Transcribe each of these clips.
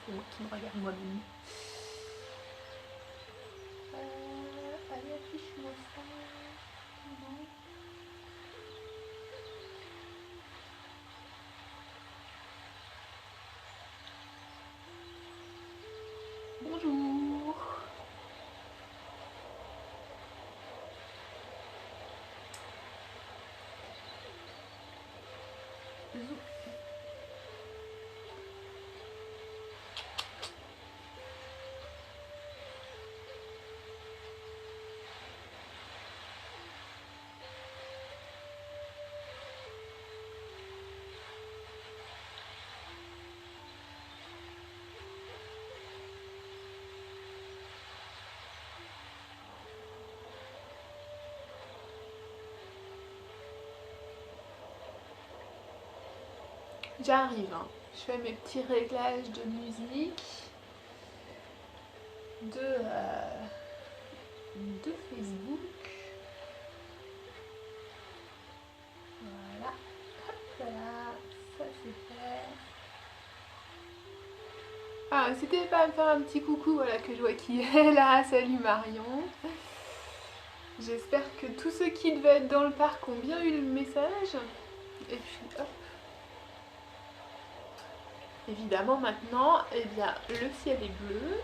C'est moi qui me regarde moi-même. Allez, affiche-moi ça. Non. Bonjour. Zou. J'arrive, hein. Je fais mes petits réglages de musique, de Facebook. Voilà, hop là, ça c'est fait. Ah, n'hésitez pas à me faire un petit coucou, voilà, que je vois qui est là. Salut Marion. J'espère que tous ceux qui devaient être dans le parc ont bien eu le message. Et puis hop. Évidemment maintenant, eh bien, le ciel est bleu,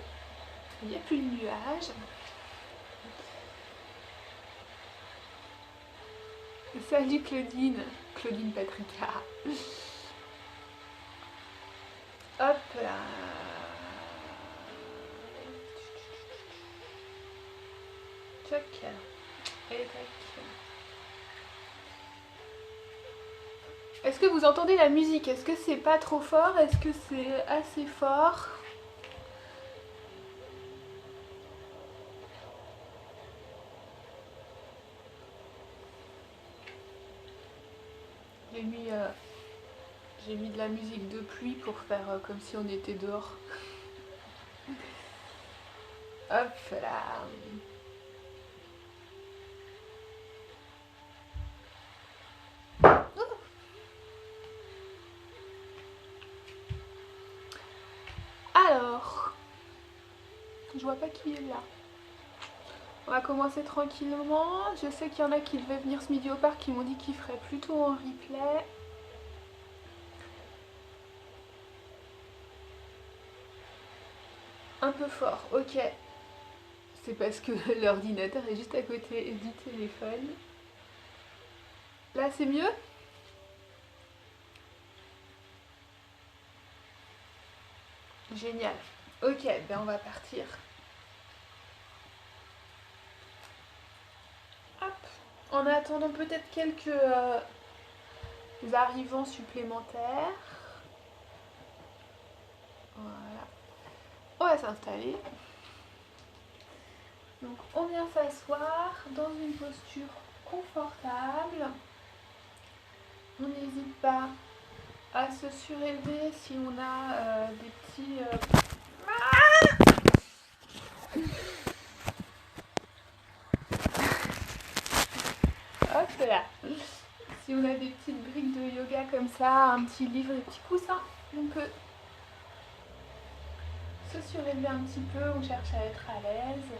il n'y a plus de nuages. Salut Claudine, Claudine Patricia. Hop là. Tchac. Et tac. Est-ce que vous entendez la musique? Est-ce que c'est pas trop fort? Est-ce que c'est assez fort? J'ai mis de la musique de pluie pour faire comme si on était dehors. Hop là. Alors, je vois pas qui est là. On va commencer tranquillement. Je sais qu'il y en a qui devaient venir ce midi au parc qui m'ont dit qu'ils feraient plutôt en replay. Un peu fort, ok. C'est parce que l'ordinateur est juste à côté du téléphone. Là, c'est mieux? Génial. Ok, ben on va partir. Hop. En attendant peut-être quelques arrivants supplémentaires. Voilà. On va s'installer. Donc on vient s'asseoir dans une posture confortable. On n'hésite pas à se surélever si on a des petits... Hop là. Si on a des petites briques de yoga comme ça, un petit livre, des petits coussins, on peut se surélever un petit peu, on cherche à être à l'aise.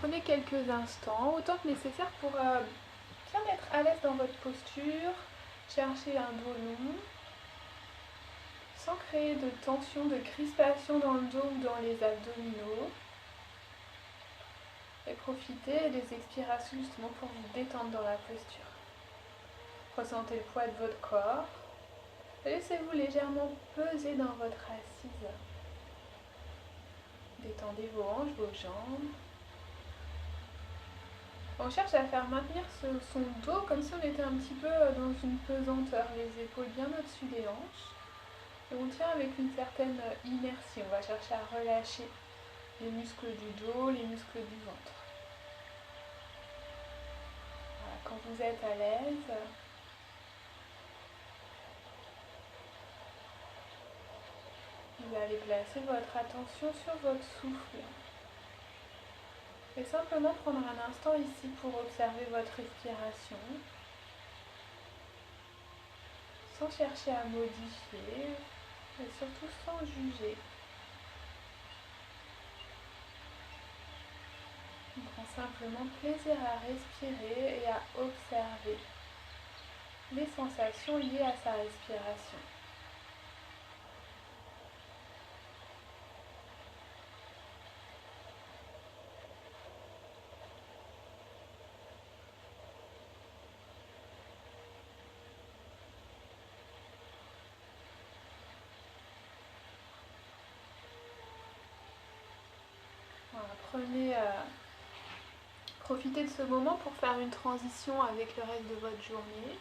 Prenez quelques instants, autant que nécessaire pour bien être à l'aise dans votre posture. Cherchez un dos long, sans créer de tension, de crispation dans le dos ou dans les abdominaux. Et profitez des expirations justement pour vous détendre dans la posture. Ressentez le poids de votre corps. Laissez-vous légèrement peser dans votre assise. Détendez vos hanches, vos jambes. On cherche à faire maintenir son dos comme si on était un petit peu dans une pesanteur, les épaules bien au-dessus des hanches. Et on tient avec une certaine inertie. On va chercher à relâcher les muscles du dos, les muscles du ventre. Voilà, quand vous êtes à l'aise, vous allez placer votre attention sur votre souffle. Et simplement prendre un instant ici pour observer votre respiration, sans chercher à modifier, et surtout sans juger. On prend simplement plaisir à respirer et à observer les sensations liées à sa respiration. Voilà, profitez de ce moment pour faire une transition avec le reste de votre journée.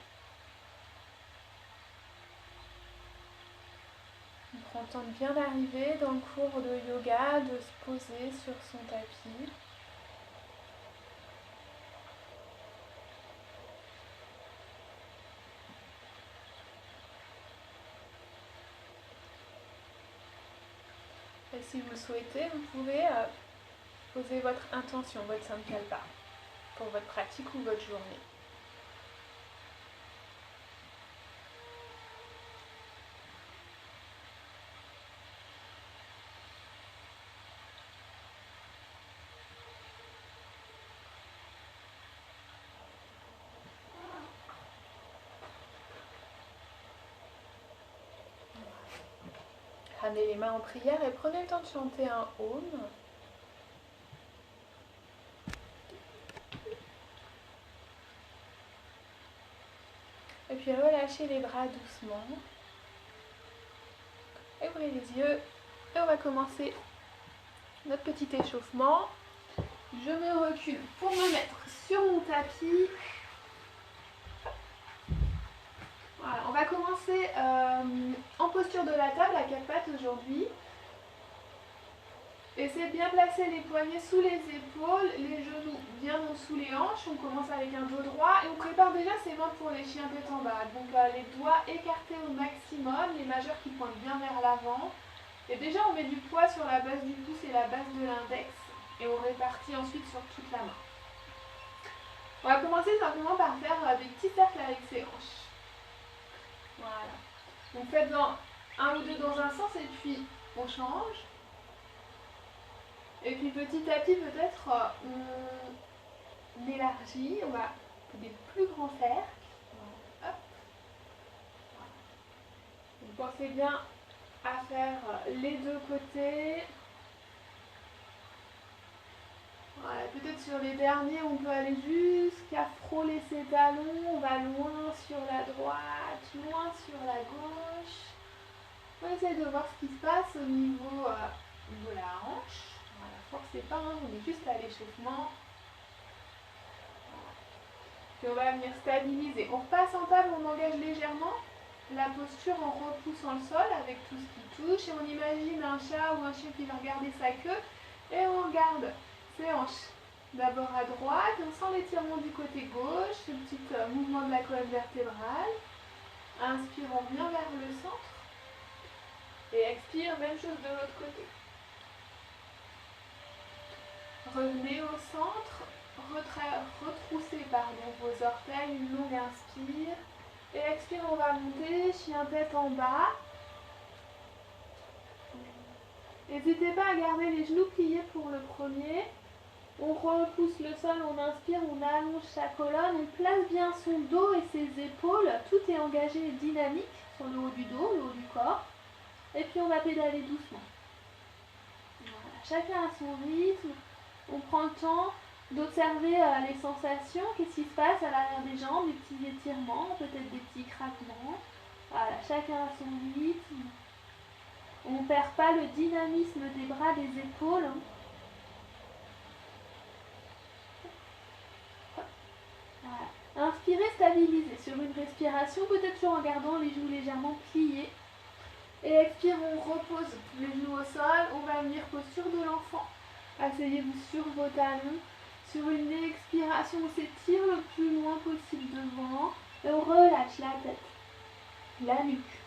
On prend le temps de bien arriver dans le cours de yoga, de se poser sur son tapis. Et si vous le souhaitez, vous pouvez poser votre intention, votre sankalpa, pour votre pratique ou votre journée. Ramenez les mains en prière et prenez le temps de chanter un Om. Et puis relâchez les bras doucement. Ouvrez les yeux. Et on va commencer notre petit échauffement. Je me recule pour me mettre sur mon tapis. Voilà, on va commencer en posture de la table à quatre pattes aujourd'hui. Essayez de bien placer les poignets sous les épaules, les genoux bien en dessous les hanches. On commence avec un dos droit et on prépare déjà ses mains pour les chiens tête en bas. Donc les doigts écartés au maximum, les majeurs qui pointent bien vers l'avant. Et déjà on met du poids sur la base du pouce et la base de l'index et on répartit ensuite sur toute la main. On va commencer simplement par faire des petits cercles avec ses hanches. Voilà. Donc faites un ou deux dans un sens et puis on change. Et puis petit à petit peut-être on élargit, on va faire des plus grands cercles. Hop. Vous pensez bien à faire les deux côtés. Voilà, peut-être sur les derniers on peut aller jusqu'à frôler ses talons, on va loin sur la droite, loin sur la gauche. On essaie de voir ce qui se passe au niveau de la hanche. Voilà, forcez pas, hein, on est juste à l'échauffement. Puis on va venir stabiliser. On repasse en table, on engage légèrement la posture en repoussant le sol avec tout ce qui touche. Et on imagine un chat ou un chien qui va regarder sa queue. Et on regarde ses hanches. D'abord à droite, on sent l'étirement du côté gauche, ce petit mouvement de la colonne vertébrale. Inspire, on revient vers le centre. Et expire, même chose de l'autre côté. Revenez au centre, retroussez vos orteils, une longue inspire. Et expire, on va monter, chien tête en bas. N'hésitez pas à garder les genoux pliés pour le premier. On repousse le sol, on inspire, on allonge sa colonne, on place bien son dos et ses épaules. Tout est engagé et dynamique sur le haut du dos, le haut du corps. Et puis on va pédaler doucement. Voilà. Chacun a son rythme. On prend le temps d'observer les sensations, qu'est-ce qui se passe à l'arrière des jambes, des petits étirements, peut-être des petits craquements. Voilà, chacun a son rythme. On ne perd pas le dynamisme des bras, des épaules. Voilà. Inspirez, stabilisez sur une respiration, peut-être toujours en gardant les genoux légèrement pliés. Et expire, on repose les genoux au sol, on va venir posture de l'enfant. Asseyez-vous sur vos talons. Sur une expiration, on s'étire le plus loin possible devant. Et on relâche la tête, la nuque.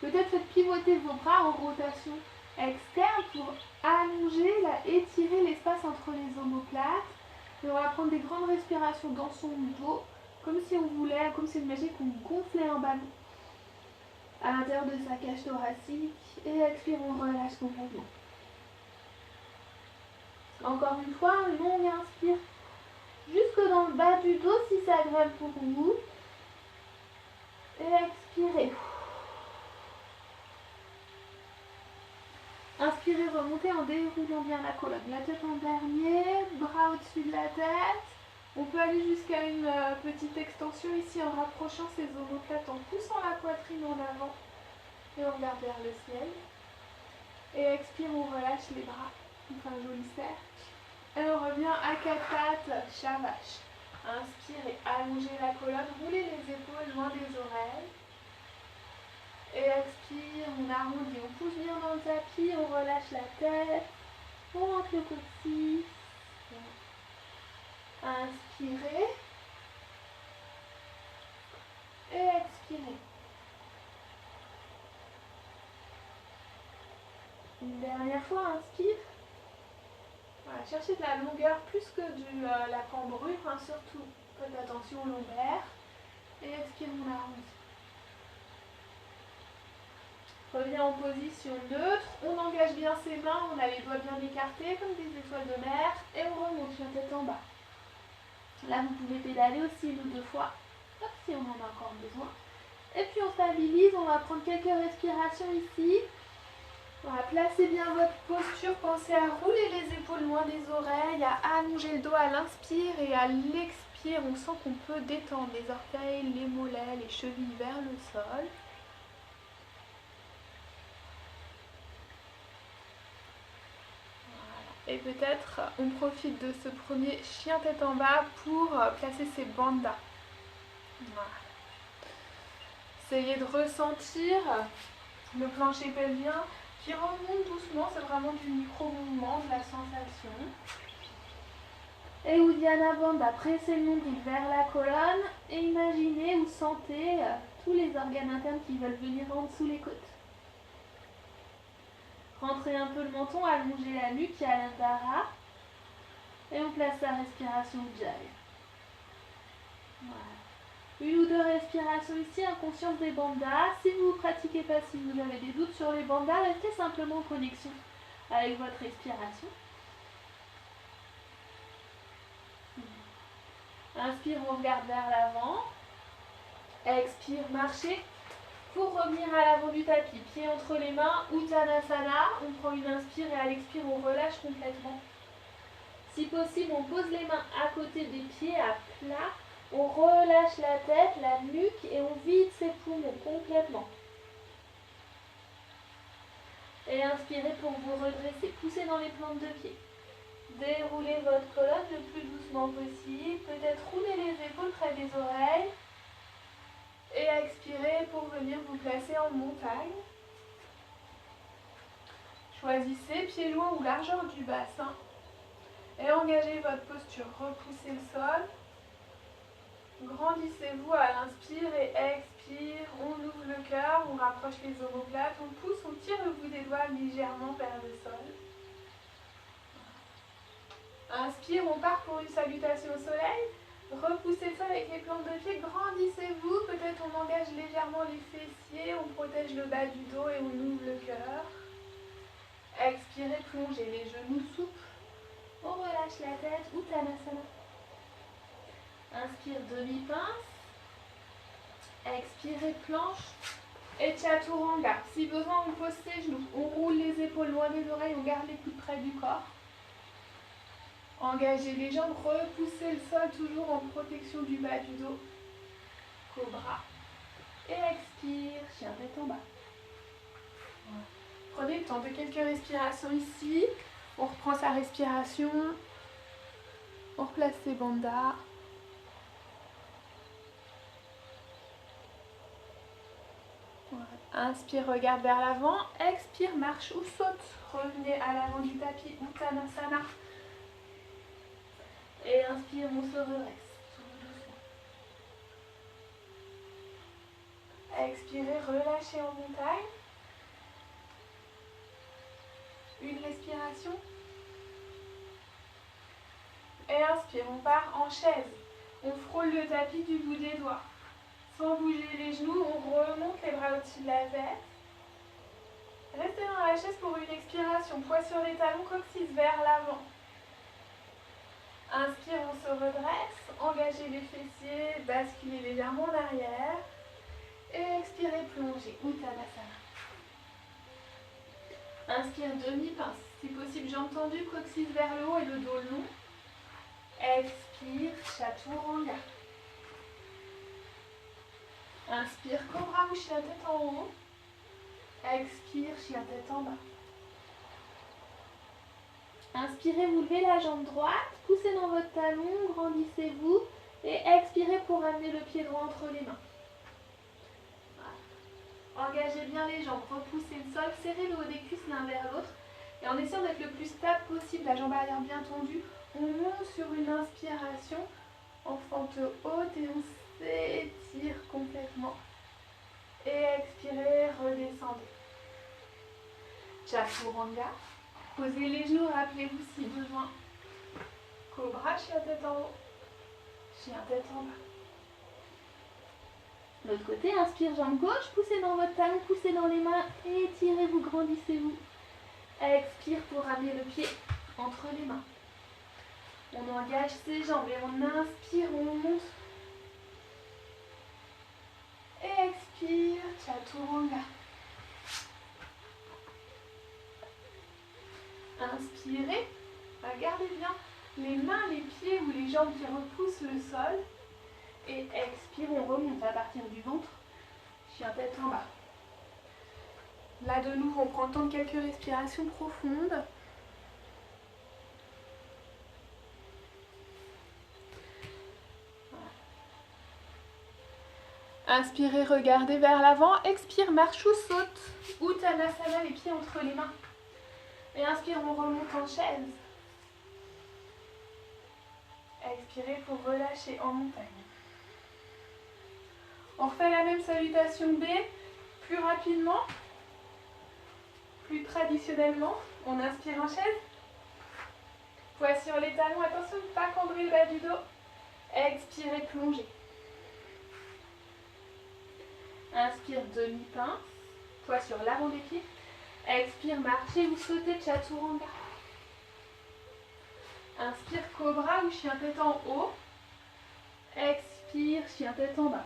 Peut-être faites pivoter vos bras en rotation externe pour allonger, étirer l'espace entre les omoplates. Et on va prendre des grandes respirations dans son dos, comme si on voulait, comme si on imaginait qu'on gonflait un ballon à l'intérieur de sa cage thoracique. Et expire, on relâche complètement. Encore une fois, une longue inspire jusque dans le bas du dos si c'est agréable pour vous. Et expirez. Inspirez, remontez en déroulant bien la colonne. La tête en dernier, bras au-dessus de la tête. On peut aller jusqu'à une petite extension ici en rapprochant ses omoplates, en poussant la poitrine en avant. Et on regarde vers le ciel. Et expire, on relâche les bras. On fait un joli cercle. Et on revient à quatre pattes, chat vache. Inspire et allongez la colonne, roulez les épaules loin des oreilles. Et expire, on arrondit, on pousse bien dans le tapis, on relâche la tête, on rentre le coccyx. Inspirez. Et expirez. Une dernière fois, inspire. Voilà, cherchez de la longueur plus que de la cambrure, surtout. Faites attention aux lombaires. Et expire, on arrondit. Revenez en position neutre, on engage bien ses mains, on a les doigts bien écartés comme des étoiles de mer et on remonte la tête en bas. Là vous pouvez pédaler aussi une ou deux fois, si on en a encore besoin. Et puis on stabilise, on va prendre quelques respirations ici. Voilà, placez bien votre posture, pensez à rouler les épaules loin des oreilles, à allonger le dos à l'inspire et à l'expire. On sent qu'on peut détendre les orteils, les mollets, les chevilles vers le sol. Et peut-être on profite de ce premier chien tête en bas pour placer ses bandas. Voilà. Essayez de ressentir le plancher pelvien qui remonte doucement, c'est vraiment du micro-mouvement, de la sensation. Et Uddiyana Bandha, pressez le nombril vers la colonne et imaginez ou sentez tous les organes internes qui veulent venir en dessous les côtes. Rentrez un peu le menton, allongez la nuque, Yalandhara. Et on place la respiration Ujjayi. Voilà. Une ou deux respirations ici, inconscience des bandhas. Si vous ne pratiquez pas, si vous avez des doutes sur les bandhas, restez simplement en connexion avec votre respiration. Inspire, on regarde vers l'avant. Expire, marchez. Pour revenir à l'avant du tapis, pieds entre les mains, Uttanasana. On prend une inspire et à l'expire, on relâche complètement. Si possible, on pose les mains à côté des pieds, à plat. On relâche la tête, la nuque et on vide ses poumons complètement. Et inspirez pour vous redresser. Poussez dans les plantes de pied. Déroulez votre colonne le plus doucement possible. Peut-être roulez les épaules près des oreilles. Et expirez pour venir vous placer en montagne. Choisissez pieds loin ou largeur du bassin. Et engagez votre posture. Repoussez le sol. Grandissez-vous à l'inspire et expire. On ouvre le cœur, on rapproche les omoplates, on pousse, on tire le bout des doigts légèrement vers le sol. Inspire, on part pour une salutation au soleil. Repoussez ça avec les plantes de pied, grandissez-vous. Peut-être on engage légèrement les fessiers, on protège le bas du dos et on ouvre le cœur. Expirez, plongez les genoux souples. On relâche la tête, Uttanasana. Inspire, demi-pince. Expirez, planche. Et Chaturanga. Si besoin, on pose ses genoux. On roule les épaules loin des oreilles, on garde les coudes près du corps. Engagez les jambes, repoussez le sol toujours en protection du bas du dos. Cobra. Et expire, chien tête en bas. Voilà. Prenez le temps de quelques respirations ici. On reprend sa respiration. On replace ses bandhas. Voilà. Inspire, regarde vers l'avant. Expire, marche ou saute. Revenez à l'avant du tapis, Uttanasana. Et inspire, on se redresse. Tout doucement. Expirez, relâchez en montagne. respiration. Et inspire, on part en chaise. On frôle le tapis du bout des doigts. Sans bouger les genoux, on remonte les bras au-dessus de la tête. Restez dans la chaise pour une expiration. Poids sur les talons, coccyx vers l'avant. Inspire, on se redresse. Engagez les fessiers, basculez légèrement en arrière. Et expirez, plongez. Uttanasana. Inspire, demi-pince. Si possible, jambes tendues, coccyx vers le haut et le dos long. Expire, chaturanga. Inspire, cobra ou chien tête en haut. Expire, chien tête en bas. Inspirez, vous levez la jambe droite, poussez dans votre talon, grandissez-vous et expirez pour amener le pied droit entre les mains. Voilà. Engagez bien les jambes, repoussez le sol, serrez le haut des cuisses l'un vers l'autre et en essayant d'être le plus stable possible, la jambe arrière bien tendue, on monte sur une inspiration en fente haute et on s'étire complètement. Et expirez, redescendez. Chaturanga. Posez les genoux, rappelez-vous si besoin. Cobra, chien tête en haut. Chien tête en bas. L'autre côté, inspire, jambe gauche, poussez dans votre talon, poussez dans les mains, étirez-vous, grandissez-vous. Expire pour ramener le pied entre les mains. On engage ses jambes et on inspire, on monte. Et expire, chaturanga. Inspirez, regardez bien les mains, les pieds ou les jambes qui repoussent le sol. Et expire, on remonte à partir du ventre, chien tête en bas. Là de nouveau, on prend le temps de quelques respirations profondes. Inspirez, regardez vers l'avant. Expire, marche ou saute. Uttanasana, les pieds entre les mains. Et inspire, on remonte en chaise. Expirez pour relâcher en montagne. On refait la même salutation B, plus rapidement, plus traditionnellement. On inspire en chaise. Poids sur les talons, attention de ne pas cambrer le bas du dos. Expirez, plongez. Inspire, demi-pince, poids sur l'avant des pieds. Expire, marchez ou sautez, chaturanga. Inspire, cobra ou chien tête en haut. Expire, chien tête en bas.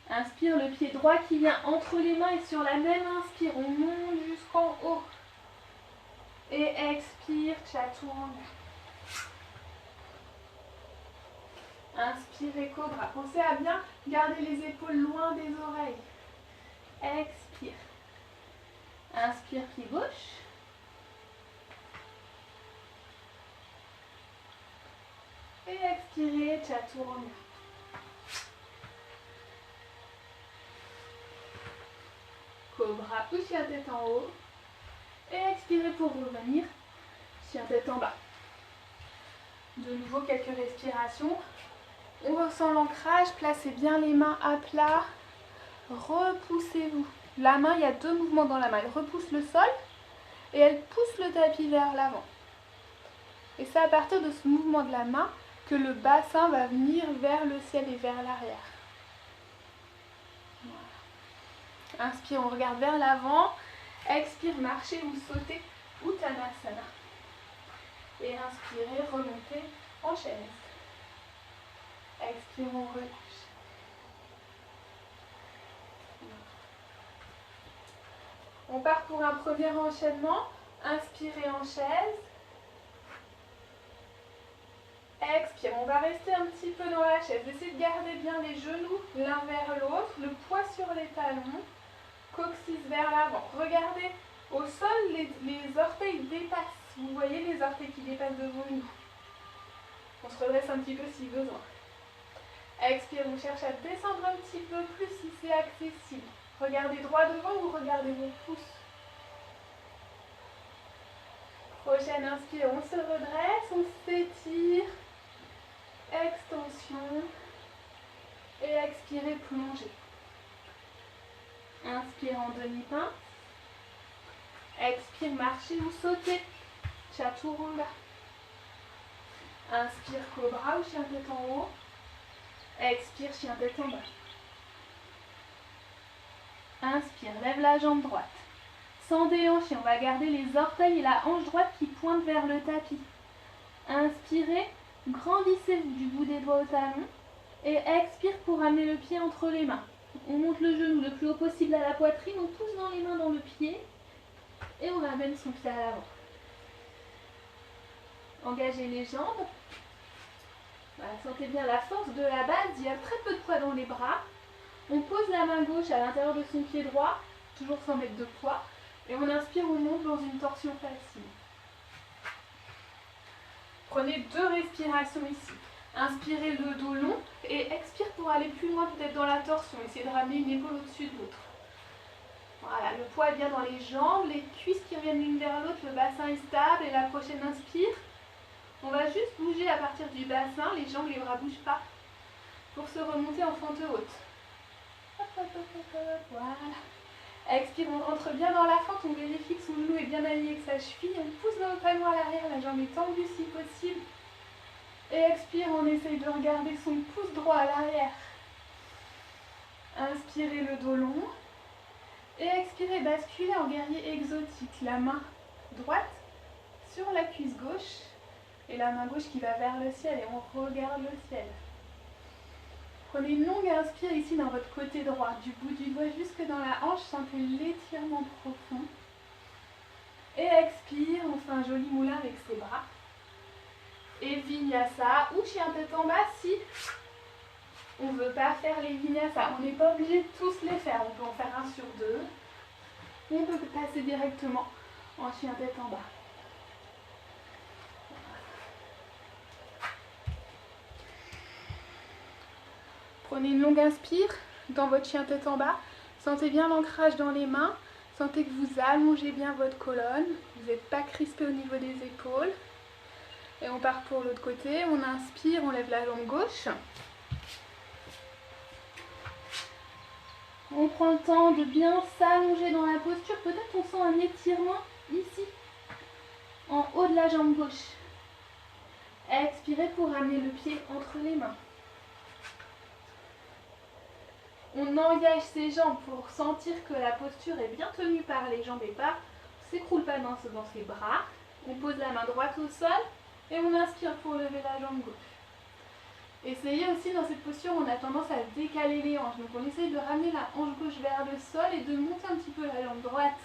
Inspire, le pied droit qui vient entre les mains et sur la même inspire, on monte jusqu'en haut. Et expire, chaturanga. Inspirez, cobra. Pensez à bien garder les épaules loin des oreilles. Expire. Inspire, pied gauche. Et expirez, chaturanga. Cobra ou chien tête en haut. Et expirez pour revenir, chien tête en bas. De nouveau, quelques respirations. On ressent l'ancrage, placez bien les mains à plat. Repoussez-vous. La main, il y a deux mouvements dans la main. Elle repousse le sol et elle pousse le tapis vers l'avant. Et c'est à partir de ce mouvement de la main que le bassin va venir vers le ciel et vers l'arrière. Voilà. Inspire, on regarde vers l'avant. Expire, marchez ou sautez, Uttanasana. Et inspirez, remontez en chaise. Expire, on relâche. On part pour un premier enchaînement. Inspirez en chaise. Expire, on va rester un petit peu dans la chaise. Essayez de garder bien les genoux l'un vers l'autre, le poids sur les talons, coccyx vers l'avant. Regardez au sol, les orteils dépassent. Vous voyez les orteils qui dépassent de vos genoux. On se redresse un petit peu si besoin. Expire, on cherche à descendre un petit peu plus si c'est accessible. Regardez droit devant ou regardez vos pouces. Prochaine inspire, on se redresse, on s'étire. Extension. Et expirez, plongez. Inspire en demi-pince. Expire, marcher ou sauter. Chaturanga. Inspire, cobra ou chien tête en haut. Expire, chien tête en bas. Inspire, lève la jambe droite. Sans déhancher, on va garder les orteils et la hanche droite qui pointent vers le tapis. Inspirez, grandissez du bout des doigts au talon. Et expire pour ramener le pied entre les mains. On monte le genou le plus haut possible à la poitrine, on pousse dans les mains dans le pied. Et on ramène son pied à l'avant. Engagez les jambes. Voilà, sentez bien la force de la base, il y a très peu de poids dans les bras. On pose la main gauche à l'intérieur de son pied droit, toujours sans mettre de poids. Et on inspire, on monte dans une torsion facile. Prenez 2 respirations ici. Inspirez le dos long et expire pour aller plus loin peut-être dans la torsion. Essayez de ramener une épaule au-dessus de l'autre. Voilà, le poids est bien dans les jambes, les cuisses qui reviennent l'une vers l'autre, le bassin est stable et la prochaine inspire. On va juste bouger à partir du bassin, les jambes, les bras ne bougent pas pour se remonter en fente haute. Hop, hop, hop, hop, hop, voilà. Expire, on rentre bien dans la fente, on vérifie que son genou est bien aligné avec sa cheville, on pousse nos talons à l'arrière, la jambe est tendue si possible. Et expire, on essaye de regarder son pouce droit à l'arrière. Inspirez le dos long. Et expirez, basculez en guerrier exotique. La main droite sur la cuisse gauche. Et la main gauche qui va vers le ciel. Et on regarde le ciel. Prenez une longue inspire ici dans votre côté droit. Du bout du doigt jusque dans la hanche. Sentez l'étirement profond. Et expire, on fait un joli moulin avec ses bras. Et vinyasa ou chien tête en bas si on ne veut pas faire les vinyasa. On n'est pas obligé de tous les faire. On peut en faire un sur 2. On peut passer directement en chien tête en bas. Prenez une longue inspire dans votre chien tête en bas. Sentez bien l'ancrage dans les mains. Sentez que vous allongez bien votre colonne. Vous n'êtes pas crispé au niveau des épaules. Et on part pour l'autre côté. On inspire, on lève la jambe gauche. On prend le temps de bien s'allonger dans la posture. Peut-être on sent un étirement ici, en haut de la jambe gauche. Expirez pour ramener le pied entre les mains. On engage ses jambes pour sentir que la posture est bien tenue par les jambes et pas s'écroule pas dans ses bras. On pose la main droite au sol et on inspire pour lever la jambe gauche. Essayez aussi dans cette posture, on a tendance à décaler les hanches. Donc on essaye de ramener la hanche gauche vers le sol et de monter un petit peu la jambe droite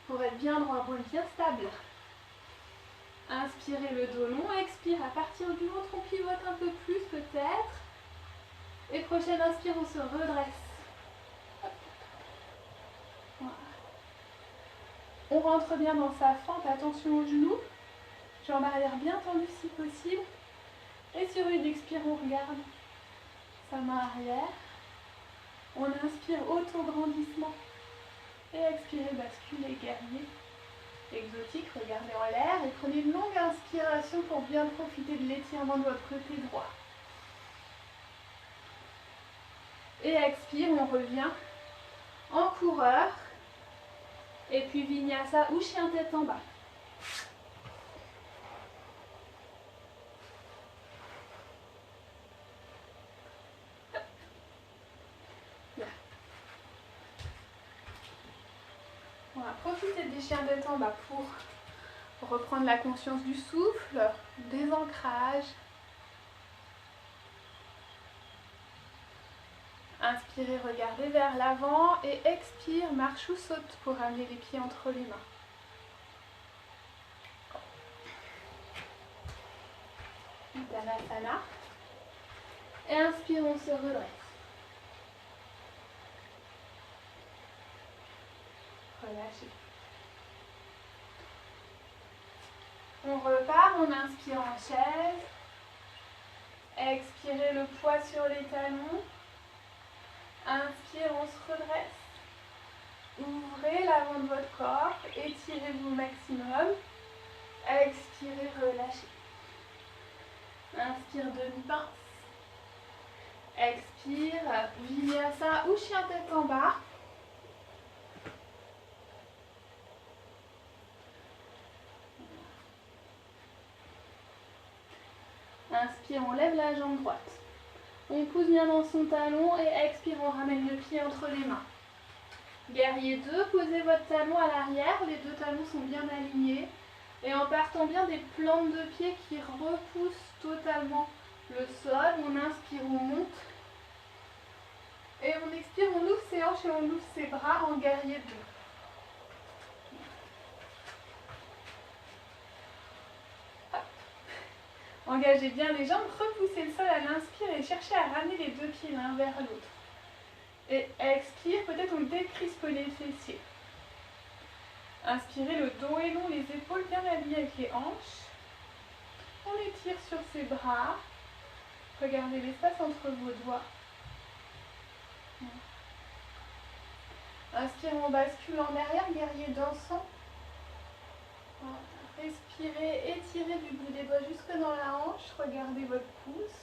pour être bien droit, pour être bien stable. Inspirez le dos long, expire à partir du ventre, on pivote un peu plus peut-être. Et prochaine inspire, on se redresse. Voilà. On rentre bien dans sa fente, attention aux genoux. Jambe arrière bien tendue si possible. Et sur une expire, on regarde sa main arrière. On inspire, auto-grandissement. Et expirez, basculez, guerrier. Exotique, regardez en l'air. Et prenez une longue inspiration pour bien profiter de l'étirement de votre côté droit. Et expire, on revient en coureur. Et puis vinyasa ou chien tête en bas. Voilà, profitez des chiens tête en bas pour reprendre la conscience du souffle, des ancrages. Inspirez, regardez vers l'avant et expire, marche ou saute pour ramener les pieds entre les mains. Uttanasana. Et inspire, on se redresse. Relâchez. On repart, on inspire en chaise. Expirez le poids sur les talons. Inspire, on se redresse. Ouvrez l'avant de votre corps, étirez-vous au maximum. Expirez, relâchez. Inspire, demi-pince. Expire, vinyasa ou chien tête en bas. inspire, on lève la jambe droite. On pousse bien dans son talon et expire, on ramène le pied entre les mains. Guerrier 2, posez votre talon à l'arrière, les deux talons sont bien alignés. Et en partant bien des plantes de pied qui repoussent totalement le sol, on inspire, on monte. Et on expire, on ouvre ses hanches et on ouvre ses bras en guerrier 2. Engagez bien les jambes, repoussez le sol à l'inspire et cherchez à ramener les deux pieds l'un vers l'autre. Et expire, peut-être on décrispe les fessiers. Inspirez, le dos est long, les épaules bien alignées avec les hanches. On étire sur ses bras. Regardez l'espace entre vos doigts. Inspire, on bascule en arrière, guerrier dansant. Respirez, étirez du bout des doigts jusque dans la hanche. Regardez votre pouce.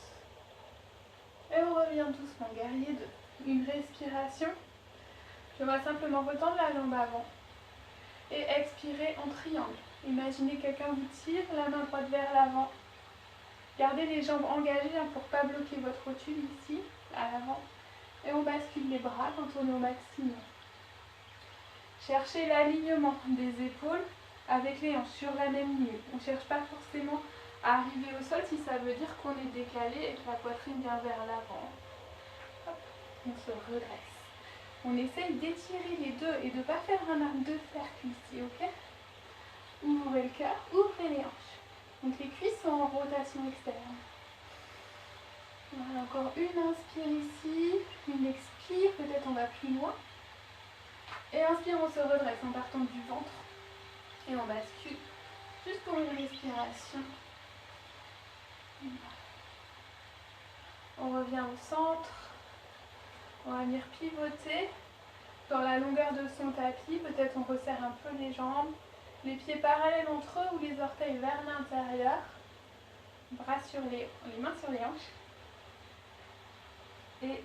Et on revient doucement, guerrier 2. Une respiration. Je vais simplement retendre la jambe avant. Et expirez en triangle. Imaginez quelqu'un vous tire, la main droite vers l'avant. Gardez les jambes engagées pour ne pas bloquer votre rotule ici, à l'avant. Et on bascule les bras quand on est au maximum. Cherchez l'alignement des épaules avec les hanches sur la même ligne. On ne cherche pas forcément à arriver au sol si ça veut dire qu'on est décalé et que la poitrine vient vers l'avant. On se redresse. On essaye d'étirer les deux et de ne pas faire un arc de cercle ici, ok? Ouvrez le cœur, ouvrez les hanches. Donc les cuisses sont en rotation externe. Voilà, encore une inspire ici, une expire, peut-être on va plus loin. Et inspire, on se redresse en partant du ventre. Et on bascule, juste pour une respiration. On revient au centre. On va venir pivoter dans la longueur de son tapis. Peut-être on resserre un peu les jambes. Les pieds parallèles entre eux ou les orteils vers l'intérieur. Bras sur les mains sur les hanches. Et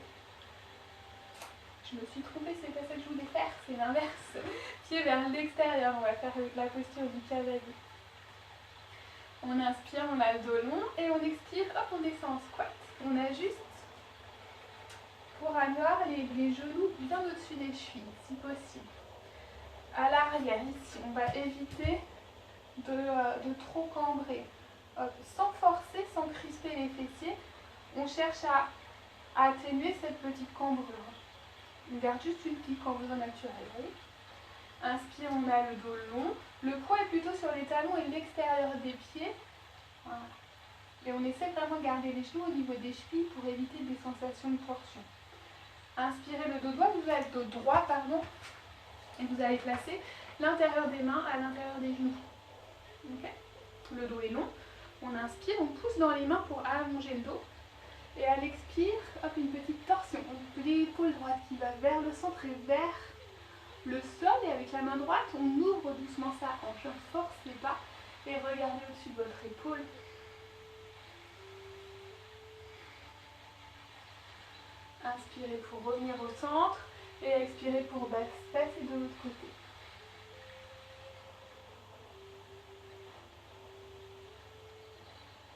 je me suis trompée, c'est pas ça que je voulais faire, c'est l'inverse. Pieds vers l'extérieur, on va faire la posture du cavalier. On inspire, on a le dos long et on expire, hop, on descend en squat. On ajuste pour avoir les genoux bien au-dessus des chevilles, si possible. À l'arrière, ici, on va éviter de trop cambrer. Hop, sans forcer, sans crisper les fessiers, on cherche à atténuer cette petite cambrure. On garde juste une petite cambrure naturelle. Oui. Inspire, on a le dos long. Le poids est plutôt sur les talons et l'extérieur des pieds. Voilà. Et on essaie vraiment de garder les genoux au niveau des chevilles pour éviter des sensations de torsion. Inspirez le dos droit, vous avez le dos droit, pardon, et vous allez placer l'intérieur des mains à l'intérieur des genoux. Okay. Le dos est long. On inspire, on pousse dans les mains pour allonger le dos. Et à l'expire, hop, une petite torsion. L'épaule droite qui va vers le centre et vers le sol. Et avec la main droite, on ouvre doucement sa hanche. Ne forcez pas. Et regardez au-dessus de votre épaule. Inspirez pour revenir au centre. Et expirez pour passer de l'autre côté.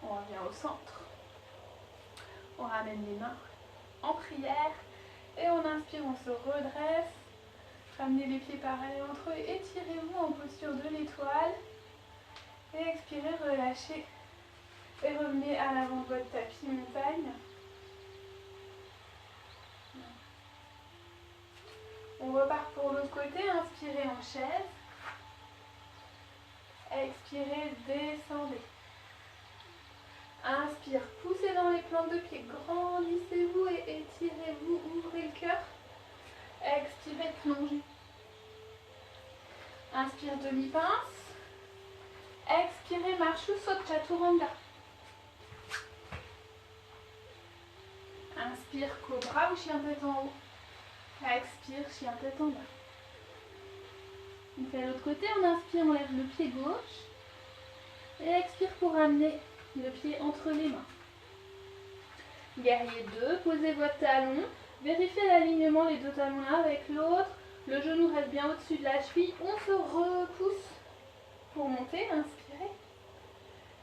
On revient au centre. On ramène les mains en prière et on inspire, on se redresse. Ramenez les pieds parallèles entre eux et étirez-vous en posture de l'étoile. Et expirez, relâchez. Et revenez à l'avant de votre tapis montagne. On repart pour l'autre côté, inspirez en chaise. Expirez, descendez. Inspire, poussez dans les plantes de pied, grandissez-vous et étirez-vous, ouvrez le cœur. Expirez, plongez. Inspire, demi-pince. Expirez, marche ou saute, chaturanga. Inspire, cobra ou chien tête en haut. Expire, chien tête en bas. On fait l'autre côté, on inspire, on lève le pied gauche. Et expire pour ramener le pied entre les mains. Guerrier 2, posez votre talon. Vérifiez l'alignement, les deux talons l'un avec l'autre. Le genou reste bien au-dessus de la cheville. On se repousse pour monter, inspirez.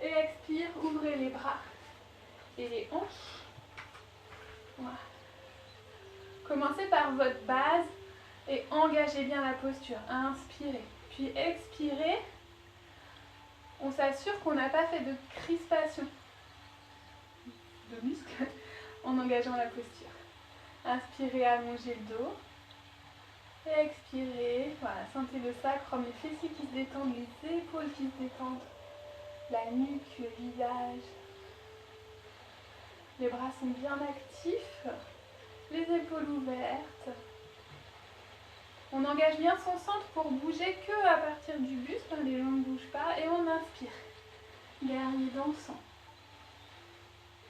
Et expire, ouvrez les bras. et les hanches. Voilà. Commencez par votre base et engagez bien la posture. Inspirez, puis expirez. On s'assure qu'on n'a pas fait de crispation de muscles en engageant la posture. Inspirez, allongez le dos. Et expirez. Voilà, sentez le sacrum, les fessiers qui se détendent, les épaules qui se détendent, la nuque, le visage. Les bras sont bien actifs, les épaules ouvertes. On engage bien son centre pour bouger que à partir du buste, hein, les jambes ne bougent pas, et on inspire. Guerrier dansant.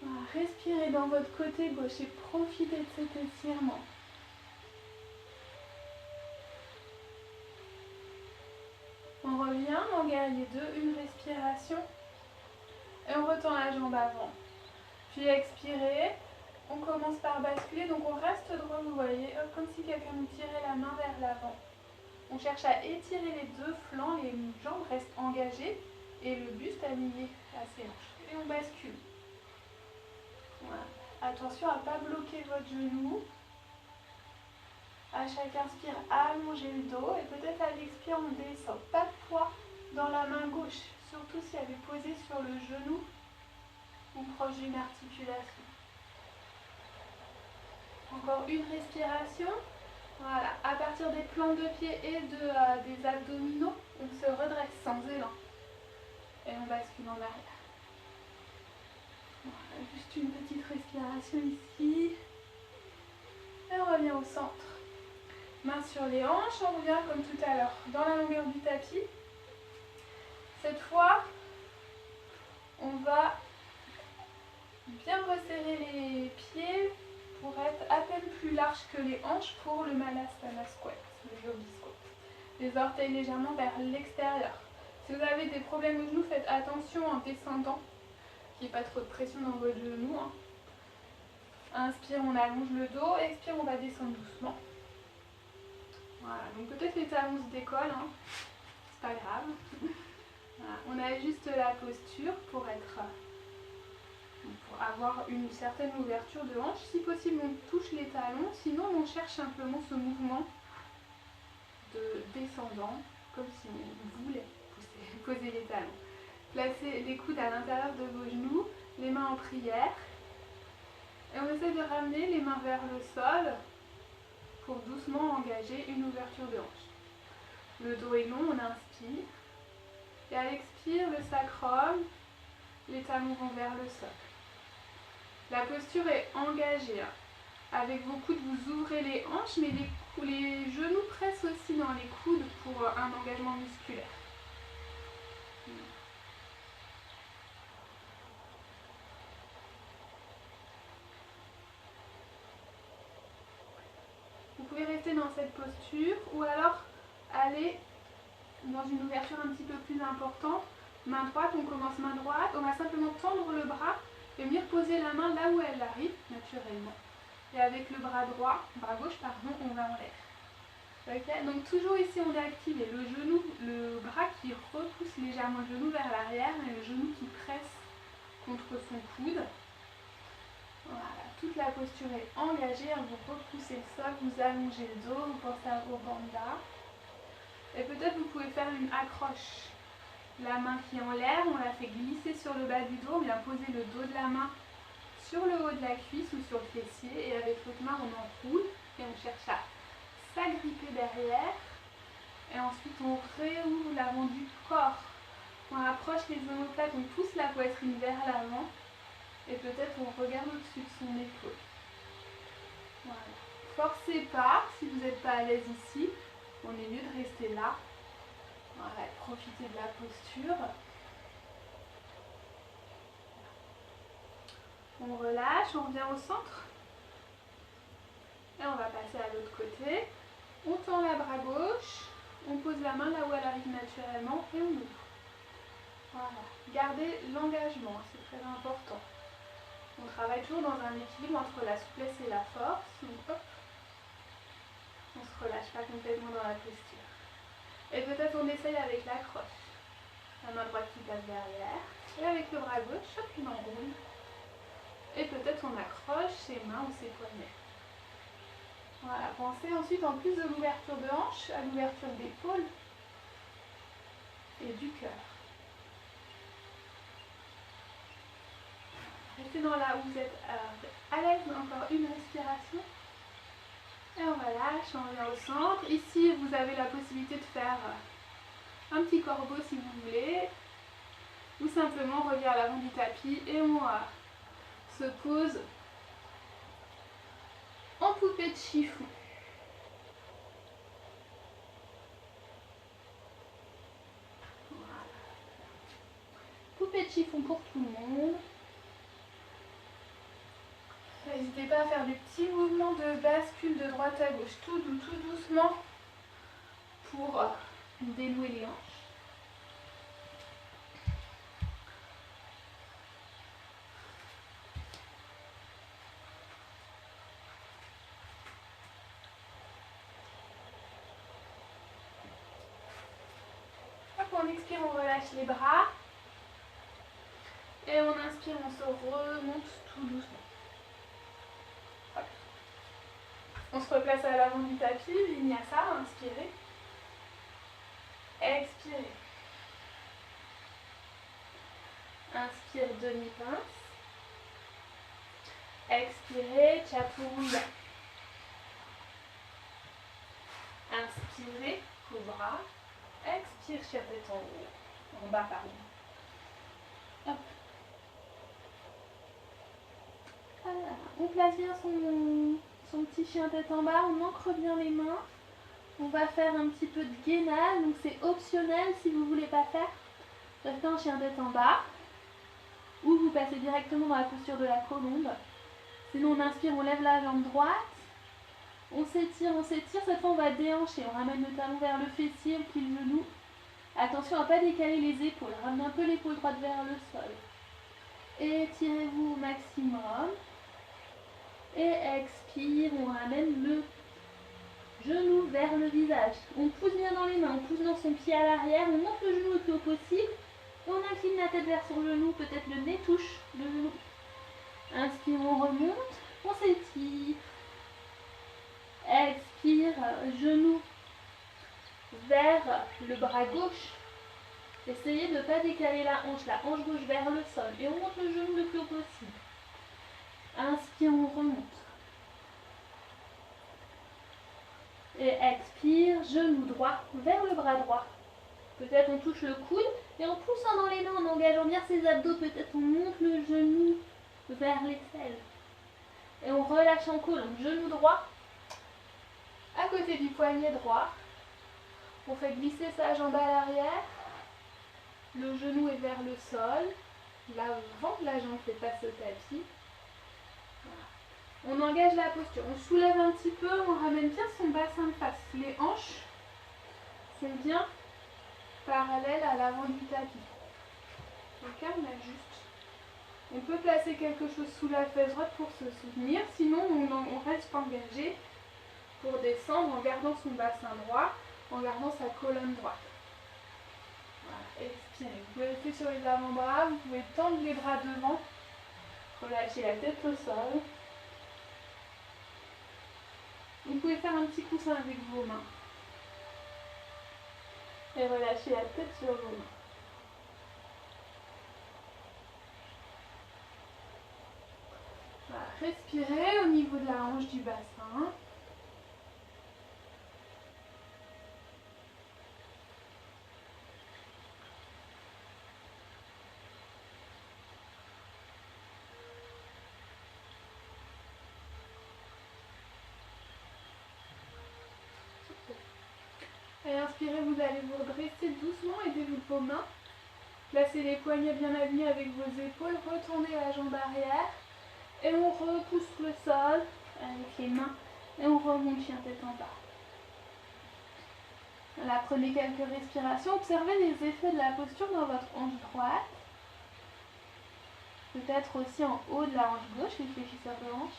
Voilà, respirez dans votre côté gauche et profitez de cet étirement. On revient en guerrier 2, une respiration, et on retend la jambe avant. Puis expirez, on commence par basculer, donc on reste droit, vous voyez, comme si quelqu'un nous tirait la main vers l'avant. On cherche à étirer les deux flancs, les jambes restent engagées et le buste aligné à ses hanches. Et on bascule. Voilà. Attention à ne pas bloquer votre genou. À chaque inspire, allongez le dos et peut-être à l'expire, on descend. Pas de poids dans la main gauche, surtout si elle est posée sur le genou ou proche d'une articulation. Encore une respiration. Voilà, à partir des plantes de pied et des abdominaux, on se redresse sans élan. Et on bascule en arrière. Voilà, juste une petite respiration ici. Et on revient au centre. Mains sur les hanches, on revient comme tout à l'heure, dans la longueur du tapis. Cette fois, on va bien resserrer les pieds pour être à peine plus large que les hanches pour le Malasana Squat, le Yogi Squat. Les orteils légèrement vers l'extérieur. Si vous avez des problèmes au genou, faites attention en descendant, qu'il n'y ait pas trop de pression dans votre genou. Hein. Inspire, on allonge le dos, expire, on va descendre doucement. Voilà, donc peut-être les talons se décollent, hein. C'est pas grave. Voilà. On ajuste la posture pour avoir une certaine ouverture de hanche. Si possible, on touche les talons, sinon on cherche simplement ce mouvement de descendant, comme si on voulait poser les talons. Placez les coudes à l'intérieur de vos genoux, les mains en prière. Et on essaie de ramener les mains vers le sol pour doucement engager une ouverture de hanche. Le dos est long, on inspire. Et à l'expire, le sacrum, les talons vont vers le sol. La posture est engagée. Avec vos coudes, vous ouvrez les hanches, mais les genoux pressent aussi dans les coudes pour un engagement musculaire. Vous pouvez rester dans cette posture ou alors aller dans une ouverture un petit peu plus importante. Main droite, on commence main droite, on va simplement tendre le bras et venir poser la main là où elle arrive, naturellement. Et avec le bras gauche, on va en l'air. Okay. Donc toujours ici, on est activé le genou, le bras qui repousse légèrement le genou vers l'arrière et le genou qui presse contre son coude. Voilà, toute la posture est engagée, vous repoussez le sol, vous allongez le dos, vous pensez à vos bandas. Et peut-être vous pouvez faire une accroche. La main qui est en l'air, on la fait glisser sur le bas du dos, on vient poser le dos de la main sur le haut de la cuisse ou sur le fessier et avec l'autre main on enroule et on cherche à s'agripper derrière et ensuite on réouvre l'avant du corps. On approche les omoplates, on pousse la poitrine vers l'avant et peut-être on regarde au-dessus de son épaule. Voilà. Forcez pas, si vous n'êtes pas à l'aise ici, on est mieux de rester là. Voilà, profitez de la posture. On relâche, on revient au centre. Et on va passer à l'autre côté. On tend la bras gauche, on pose la main là où elle arrive naturellement et on ouvre. Voilà. Gardez l'engagement, c'est très important. On travaille toujours dans un équilibre entre la souplesse et la force. Donc hop, on ne se relâche pas complètement dans la posture. Et peut-être on essaye avec la croche. La main droite qui passe derrière. Et avec le bras gauche, hop, on enroule. Et peut-être on accroche ses mains ou ses poignets. Voilà, pensez ensuite en plus de l'ouverture de hanche à l'ouverture d'épaule et du cœur. Restez dans là où vous êtes à l'aise, encore une respiration. Et on relâche, on revient au centre. Ici, vous avez la possibilité de faire un petit corbeau si vous voulez. Ou simplement on revient à l'avant du tapis et on se pose en poupée de chiffon. Voilà. Poupée de chiffon pour tout le monde. N'hésitez pas à faire des petits mouvements de bascule de droite à gauche, tout doucement pour dénouer les hanches. On expire, on relâche les bras. Et on inspire, on se remonte tout doucement. Hop. On se replace à l'avant du tapis, vinyasa, inspirez. Expirez. Inspire, demi-pince. Expirez, chaturanga. Inspirez, cobra. Expire, chien tête en haut. En bas, pardon. Hop. Voilà. On place bien son petit chien tête en bas, on ancre bien les mains. On va faire un petit peu de gainage, donc c'est optionnel si vous ne voulez pas faire. Restez en chien tête en bas. Ou vous passez directement dans la posture de la colombe. Sinon on inspire, on lève la jambe droite. On s'étire, cette fois on va déhancher. On ramène le talon vers le fessier, on plie le genou. Attention à ne pas décaler les épaules. Ramenez un peu l'épaule droite vers le sol. Étirez-vous au maximum. Et expire, on ramène le genou vers le visage. On pousse bien dans les mains, on pousse dans son pied à l'arrière, on monte le genou le plus haut possible. Et on incline la tête vers son genou, peut-être le nez touche le genou. Inspire, on remonte, on s'étire. Expire, genou vers le bras gauche. Essayez de ne pas décaler la hanche gauche vers le sol. Et on monte le genou le plus haut possible. Inspire, on remonte. Et expire, genou droit vers le bras droit. Peut-être on touche le coude et en poussant dans les mains, en engageant bien ses abdos, peut-être on monte le genou vers l'aisselle. Et on relâche en colonne, genou droit à côté du poignet droit. On fait glisser sa jambe à l'arrière. Le genou est vers le sol. L'avant de la jambe fait face au tapis. Voilà. On engage la posture. On soulève un petit peu, on ramène bien son bassin de face. Les hanches sont bien parallèles à l'avant du tapis. On calme, ajuste. On peut placer quelque chose sous la fesse droite pour se soutenir. Sinon, on reste engagé pour descendre en gardant son bassin droit, en gardant sa colonne droite. Voilà, expirez. Vous pouvez rester sur les avant-bras, vous pouvez tendre les bras devant, relâcher la tête au sol. Vous pouvez faire un petit coussin avec vos mains. Et relâcher la tête sur vos mains. Voilà, respirez au niveau de la hanche du bassin. Et inspirez, vous allez vous redresser doucement, aidez-vous de vos mains. Placez les poignets bien alignés avec vos épaules, retournez la jambe arrière. Et on repousse le sol avec les mains et on remonte chien tête en bas. Voilà, prenez quelques respirations, observez les effets de la posture dans votre hanche droite. Peut-être aussi en haut de la hanche gauche, réfléchissez à vos hanches.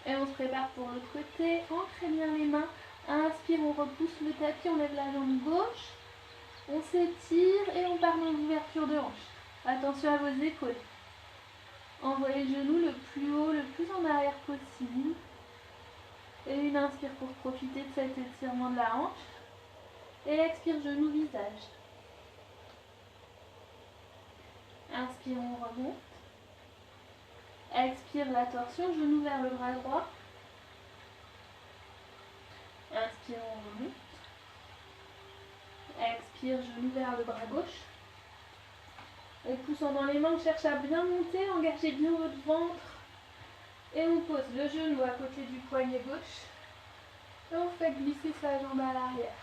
Et on se prépare pour l'autre côté, ancrez bien les mains. Inspire, on repousse le tapis, on lève la jambe gauche. On s'étire et on part dans l'ouverture de hanche. Attention à vos épaules. Envoyez le genou le plus haut, le plus en arrière possible. Et une inspire pour profiter de cet étirement de la hanche. Et expire, genou, visage. Inspire, on remonte. Expire, la torsion, genou vers le bras droit. Inspire, on remonte. Expire, genou vers le bras gauche. Et poussant dans les mains, on cherche à bien monter, engagez bien votre ventre. Et on pose le genou à côté du poignet gauche. Et on fait glisser sa jambe à l'arrière.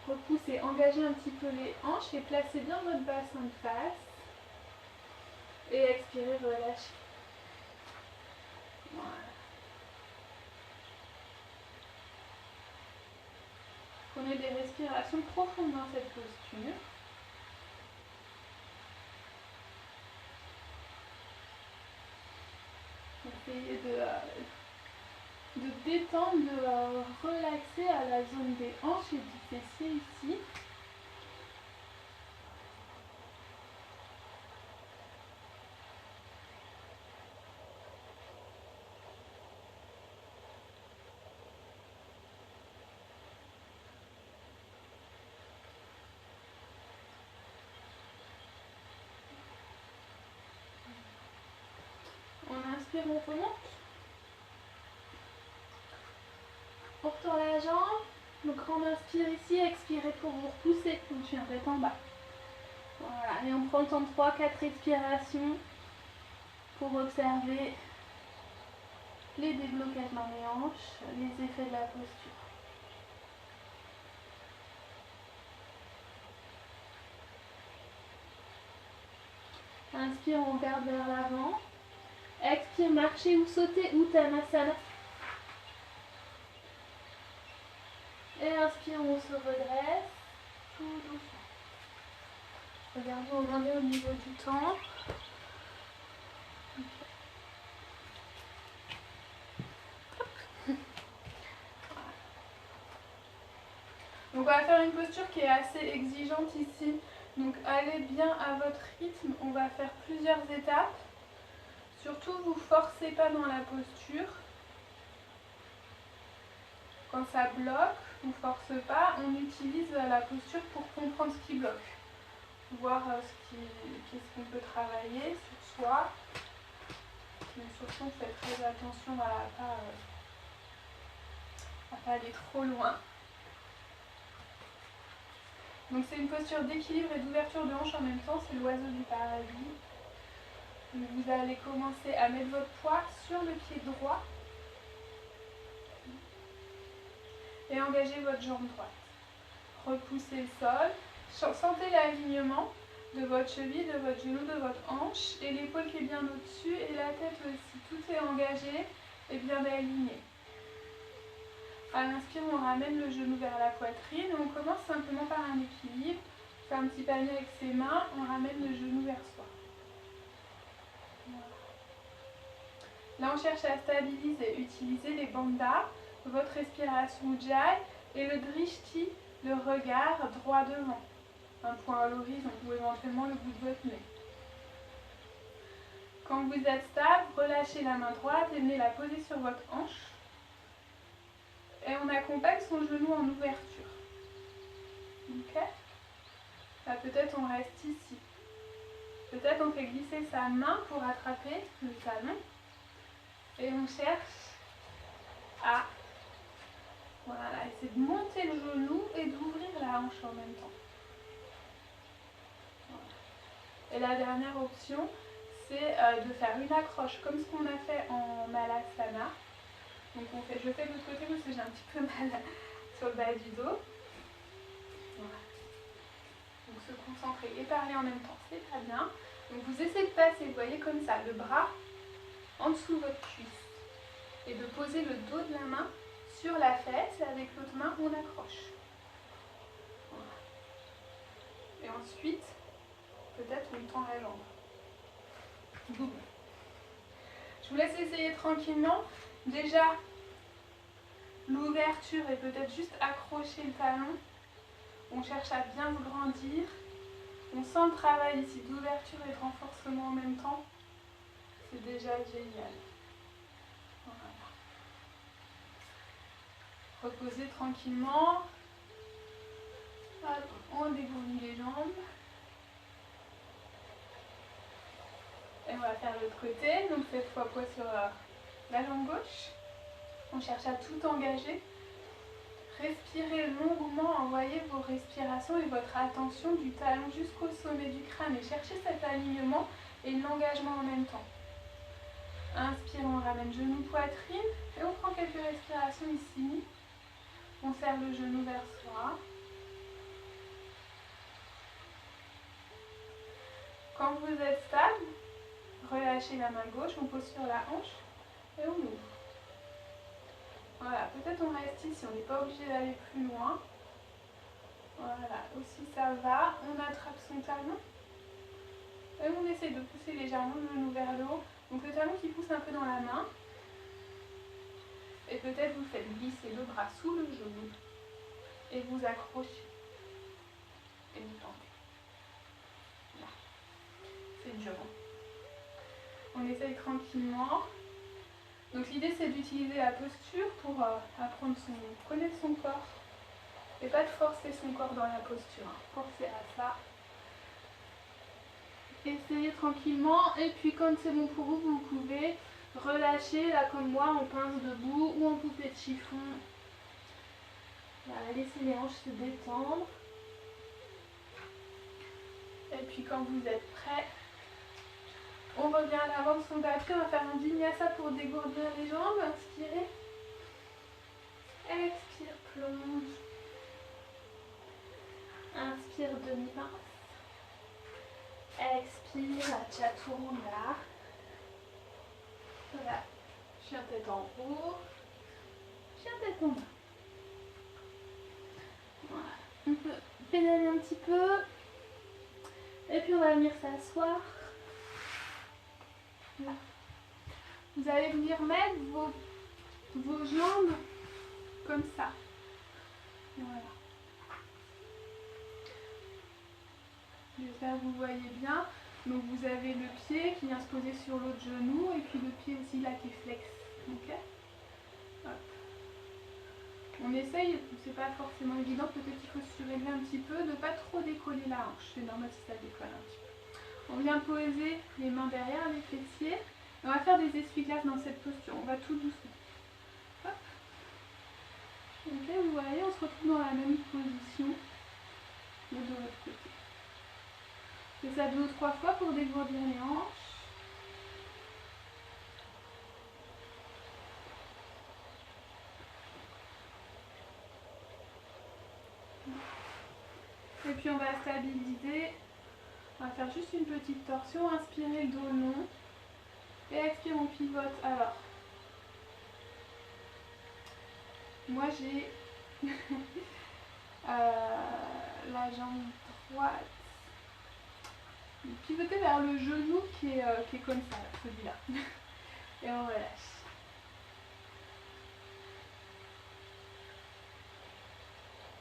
Repoussez, engagez un petit peu les hanches et placez bien votre bassin de face. Et expirez, relâchez. Voilà. Prenez des respirations profondes dans cette posture. Essayez de détendre, de relaxer à la zone des hanches et du fessier ici. On inspire, on remonte. On retourne la jambe. Donc on inspire ici, expirez pour vous repousser. Donc je viendrai en bas. Voilà, et on prend le temps de 3-4 respirations pour observer les déblocages dans les hanches, les effets de la posture. Inspire, on regarde vers l'avant. Expire, marcher ou sauter, Uttanasana. Et inspire, on se redresse, tout doucement. Regardez, on en est au niveau du temps. Donc on va faire une posture qui est assez exigeante ici. Donc allez bien à votre rythme, on va faire plusieurs étapes. Surtout, vous ne forcez pas dans la posture. Quand ça bloque, on ne force pas, on utilise la posture pour comprendre ce qui bloque. Voir qu'est-ce qu'on peut travailler sur soi. Mais surtout, on fait très attention à pas aller trop loin. Donc c'est une posture d'équilibre et d'ouverture de hanche en même temps, c'est l'oiseau du paradis. Donc vous allez commencer à mettre votre poids sur le pied droit et engager votre jambe droite. Repoussez le sol, sentez l'alignement de votre cheville, de votre genou, de votre hanche et l'épaule qui est bien au-dessus et la tête aussi. Tout est engagé et bien aligné. À l'inspire, on ramène le genou vers la poitrine et on commence simplement par un équilibre. On fait un petit panier avec ses mains, on ramène le genou vers soi. Voilà. Là, on cherche à stabiliser, utiliser les bandhas, votre respiration ujjayi et le drishti, le regard droit devant. Un point à l'horizon ou éventuellement le bout de votre nez. Quand vous êtes stable, relâchez la main droite et venez la poser sur votre hanche. Et on accompagne son genou en ouverture. Ok? Là, peut-être on reste ici. Peut-être on fait glisser sa main pour attraper le talon. Et on cherche à essayer de monter le genou et d'ouvrir la hanche en même temps. Voilà. Et la dernière option, c'est de faire une accroche comme ce qu'on a fait en Malasana. Donc je fais de l'autre côté parce que j'ai un petit peu mal sur le bas du dos. Voilà. Donc se concentrer et parler en même temps, c'est pas bien. Donc vous essayez de passer, vous voyez comme ça, le bras en dessous de votre cuisse. Et de poser le dos de la main sur la fesse et avec l'autre main on accroche. Voilà. Et ensuite, peut-être on tend la jambe. Boum. Je vous laisse essayer tranquillement. Déjà, l'ouverture est peut-être juste accrocher le talon. On cherche à bien se grandir. On sent le travail ici d'ouverture et de renforcement en même temps. C'est déjà génial. Voilà. Reposez tranquillement. Hop, on dégourdit les jambes. Et on va faire l'autre côté. Donc cette fois poids sur la jambe gauche. On cherche à tout engager. Respirez longuement, envoyez vos respirations et votre attention du talon jusqu'au sommet du crâne et cherchez cet alignement et l'engagement en même temps. Inspire, on ramène genou, poitrine et on prend quelques respirations ici. On serre le genou vers soi. Quand vous êtes stable, relâchez la main gauche, on pose sur la hanche et on ouvre. Voilà, peut-être on reste ici, on n'est pas obligé d'aller plus loin. Voilà, aussi ça va, on attrape son talon et on essaie de pousser légèrement le genou vers le haut. Donc le talon qui pousse un peu dans la main. Et peut-être vous faites glisser le bras sous le genou et vous accrochez. Et vous tentez. Là. C'est dur. On essaye tranquillement. Donc l'idée c'est d'utiliser la posture pour apprendre connaître son corps. Et pas de forcer son corps dans la posture. Forcer à ça. Essayez tranquillement. Et puis quand c'est bon pour vous, vous pouvez relâcher là comme moi en pince debout ou en poupée de chiffon. Voilà, laissez les hanches se détendre. Et puis quand vous êtes prêts, on revient à l'avant de son tapis. On va faire un vinyasa pour dégourdir les jambes. Inspirez. Expire, plonge. Inspire, demi-pince. Expire, chaturanga. Voilà. Chien tête en haut. Chien tête en bas. Voilà. On peut pédaler un petit peu. Et puis on va venir s'asseoir. Là. Vous allez venir mettre vos jambes comme ça. Voilà. J'espère que vous voyez bien. Donc vous avez le pied qui vient se poser sur l'autre genou et puis le pied aussi là qui flexe. Ok. Hop. On essaye, c'est pas forcément évident, peut-être qu'il faut se surélever un petit peu, de ne pas trop décoller la hanche. C'est normal si ça décolle un petit peu. On vient poser les mains derrière les fessiers. On va faire des essuie-glaces dans cette posture. On va tout doucement. Hop. Ok, vous voyez, on se retrouve dans la même position mais de l'autre côté. Fais ça 2 ou 3 fois pour dégourdir les hanches. Et puis on va stabiliser. On va faire juste une petite torsion. Inspirez le dos long. Et expire, on pivote. Alors, moi j'ai la jambe droite. Pivotez vers le genou qui est comme ça, celui-là. Et on relâche.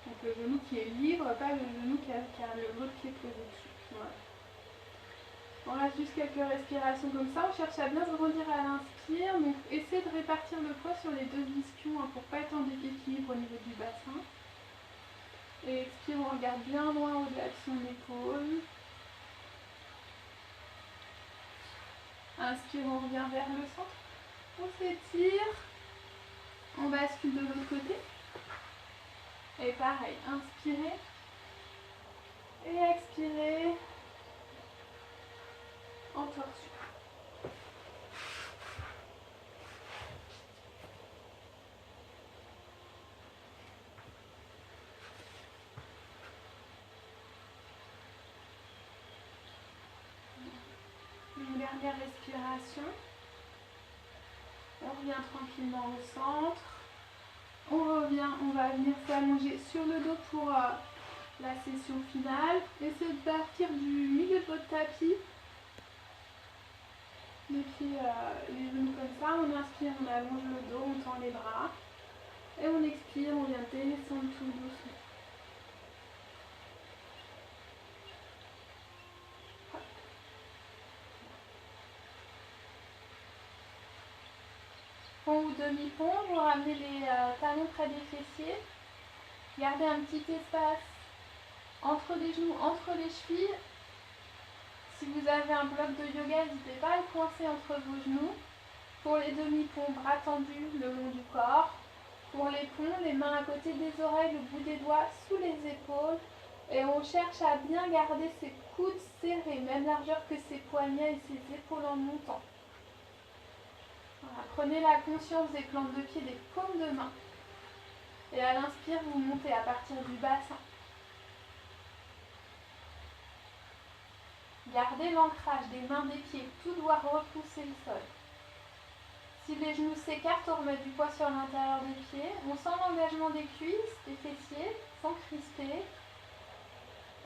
Donc le genou qui est libre, pas le genou qui a l'autre pied posé dessus. Voilà. On reste juste quelques respirations comme ça. On cherche à bien se grandir à l'inspire. Donc essayez de répartir le poids sur les deux ischions pour ne pas être en déséquilibre au niveau du bassin. Et expire, on regarde bien loin au-delà de son épaule. Inspire, on revient vers le centre. On s'étire. On bascule de l'autre côté. Et pareil, inspirez. Et expirez. En torsion. Une dernière respiration. On revient tranquillement au centre. On revient, on va venir s'allonger sur le dos pour la session finale. Essayez de partir du milieu de votre tapis. Les pieds, les genoux comme ça. On inspire, on allonge le dos, on tend les bras. Et on expire, on vient descendre tout doucement. pont ou demi-pont, vous ramenez les talons près des fessiers. Gardez un petit espace entre les genoux, entre les chevilles. Si vous avez un bloc de yoga, n'hésitez pas à le coincer entre vos genoux. Pour les demi-ponts, bras tendus le long du corps. Pour les ponts, les mains à côté des oreilles, le bout des doigts sous les épaules. Et on cherche à bien garder ses coudes serrés, même largeur que ses poignets et ses épaules en montant. Voilà, prenez la conscience des plantes de pied, des paumes de main. Et à l'inspire, vous montez à partir du bassin. Gardez l'ancrage des mains, des pieds, tout doit repousser le sol. Si les genoux s'écartent, on remet du poids sur l'intérieur des pieds. On sent l'engagement des cuisses, des fessiers, sans crisper.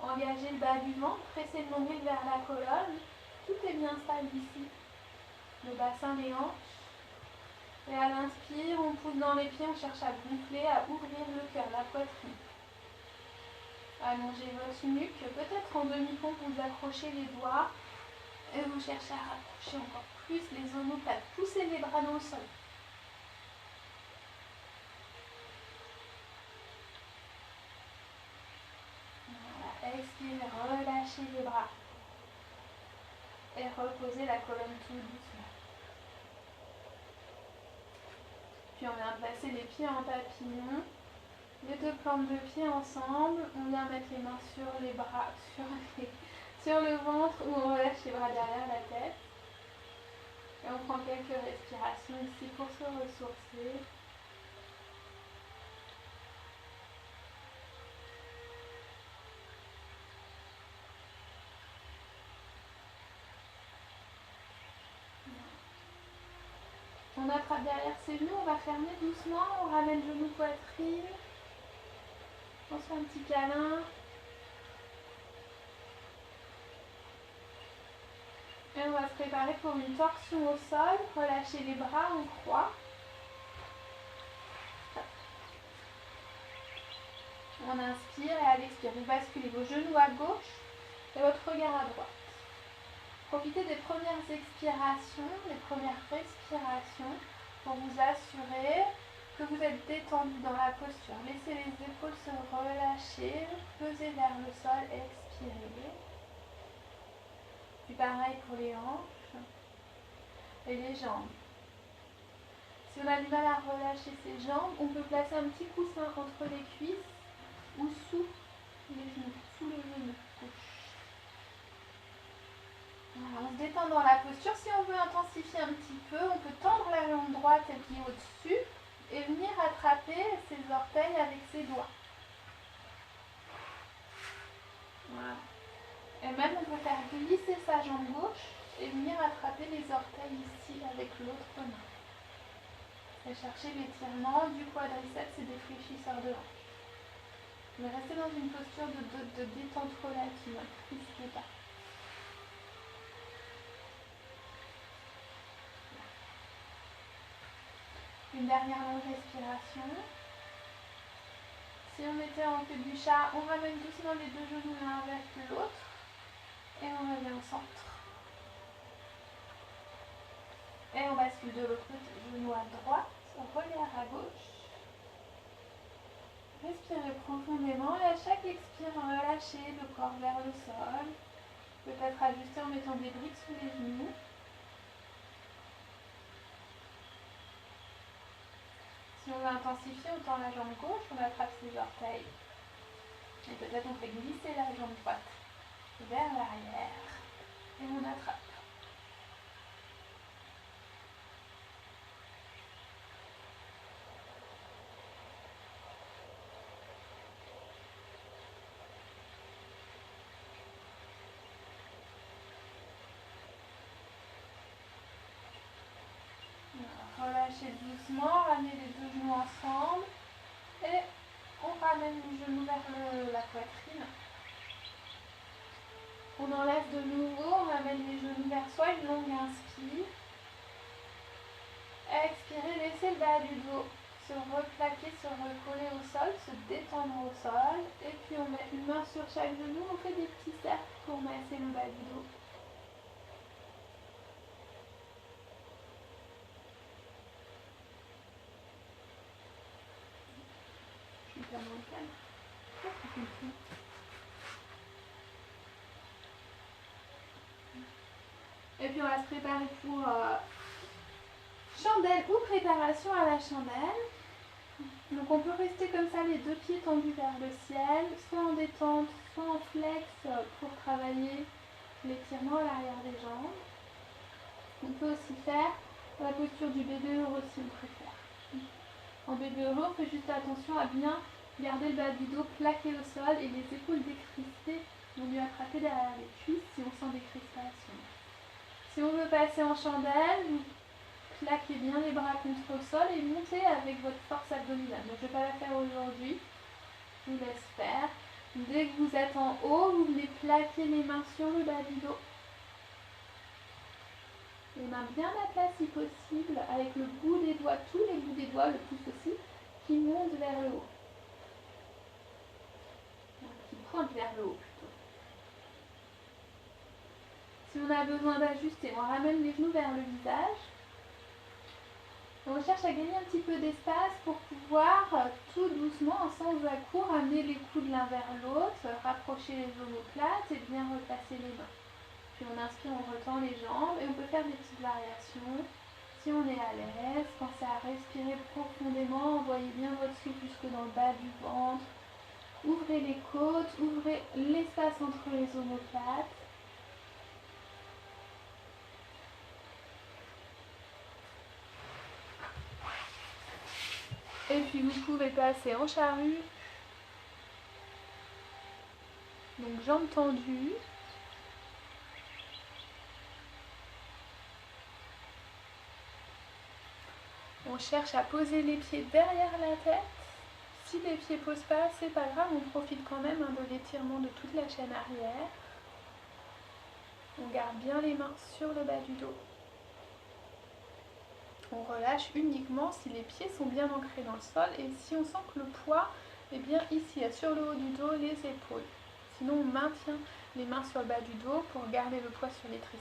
Engagez le bas du ventre, pressez le nombril vers la colonne. Tout est bien stable ici. Le bassin, les hanches. Et à l'inspire, on pousse dans les pieds, on cherche à gonfler, à ouvrir le cœur, la poitrine. Allongez votre nuque, peut-être en demi-pont, vous accrochez les doigts et vous cherchez à rapprocher encore plus les omoplates. Poussez les bras dans le sol. Voilà, expirez, relâchez les bras. Et reposez la colonne tout doucement. Puis on vient placer les pieds en papillon. Les deux plantes de pied ensemble. On vient mettre les mains sur les bras, sur le ventre, où on relâche les bras derrière la tête. Et on prend quelques respirations ici pour se ressourcer. On attrape derrière ses genoux, on va fermer doucement, on ramène genou poitrine. On se fait un petit câlin. Et on va se préparer pour une torsion au sol. Relâchez les bras en croix. On inspire et à l'expire, vous basculez vos genoux à gauche et votre regard à droite. Profitez des premières expirations, des premières respirations pour vous assurer que vous êtes détendu dans la posture. Laissez les épaules se relâcher, pesez vers le sol, expirez. Puis pareil pour les hanches et les jambes. Si on a du mal à relâcher ses jambes, on peut placer un petit coussin entre les cuisses ou sous les genoux, sous le genou gauche. Voilà, on se détend dans la posture. Si on veut intensifier un petit peu, on peut tendre la jambe droite et pied au-dessus et venir attraper ses orteils avec ses doigts. Voilà. Et même on peut faire glisser sa jambe gauche et venir attraper les orteils ici avec l'autre main. Et chercher l'étirement du quadriceps et des fléchisseurs de hanche. Mais restez dans une posture de détente relative, ne crispez pas. Une dernière longue respiration. Si on était en queue du chat, on ramène doucement les deux genoux l'un vers l'autre et on revient au centre. Et on bascule de l'autre côté, genou à droite, regard à gauche. Respirez profondément et à chaque expire, relâchez le corps vers le sol. Peut-être ajuster en mettant des briques sous les genoux. Si on veut intensifier, on tend la jambe gauche, on attrape ses orteils. Et peut-être on fait glisser la jambe droite vers l'arrière. Et on attrape. Relâchez doucement, ramenez les deux genoux ensemble et on ramène les genoux vers la poitrine. On enlève de nouveau, on ramène les genoux vers soi, une longue inspire. Expirez, laissez le bas du dos se replaquer, se recoller au sol, se détendre au sol. Et puis on met une main sur chaque genou, on fait des petits cercles pour masser le bas du dos. totalement calme. Et puis on va se préparer pour chandelle ou préparation à la chandelle. Donc on peut rester comme ça, les deux pieds tendus vers le ciel, soit en détente, soit en flex pour travailler l'étirement à l'arrière des jambes. On peut aussi faire la posture du bébé heureux si on préfère. En bébé heureux, on fait juste attention à bien garder le bas du dos plaqué au sol et les épaules décrispées. On lui attraper derrière les cuisses si on sent des crispations. Si on veut passer en chandelle, vous plaquez bien les bras contre le sol et montez avec votre force abdominale. Donc je ne vais pas la faire aujourd'hui, je vous laisse faire. Dès que vous êtes en haut, vous venez plaquer les mains sur le bas du dos. Les mains bien à plat si possible, avec le bout des doigts, tous les bouts des doigts le plus possible, qui montent vers le haut. Qui pointent vers le haut plutôt. Si on a besoin d'ajuster, on ramène les genoux vers le visage. On cherche à gagner un petit peu d'espace pour pouvoir tout doucement, en sens à-court, amener les coudes l'un vers l'autre, rapprocher les omoplates et bien replacer les mains. Puis on inspire, on retend les jambes et on peut faire des petites variations. Si on est à l'aise, pensez à respirer profondément, envoyez bien votre souffle jusque dans le bas du ventre. Ouvrez les côtes, ouvrez l'espace entre les omoplates. Et puis vous pouvez passer en charrue. Donc jambes tendues. On cherche à poser les pieds derrière la tête. Si les pieds ne posent pas, c'est pas grave, on profite quand même de l'étirement de toute la chaîne arrière. On garde bien les mains sur le bas du dos. On relâche uniquement si les pieds sont bien ancrés dans le sol et si on sent que le poids est bien ici, sur le haut du dos, les épaules. Sinon, on maintient les mains sur le bas du dos pour garder le poids sur les triceps.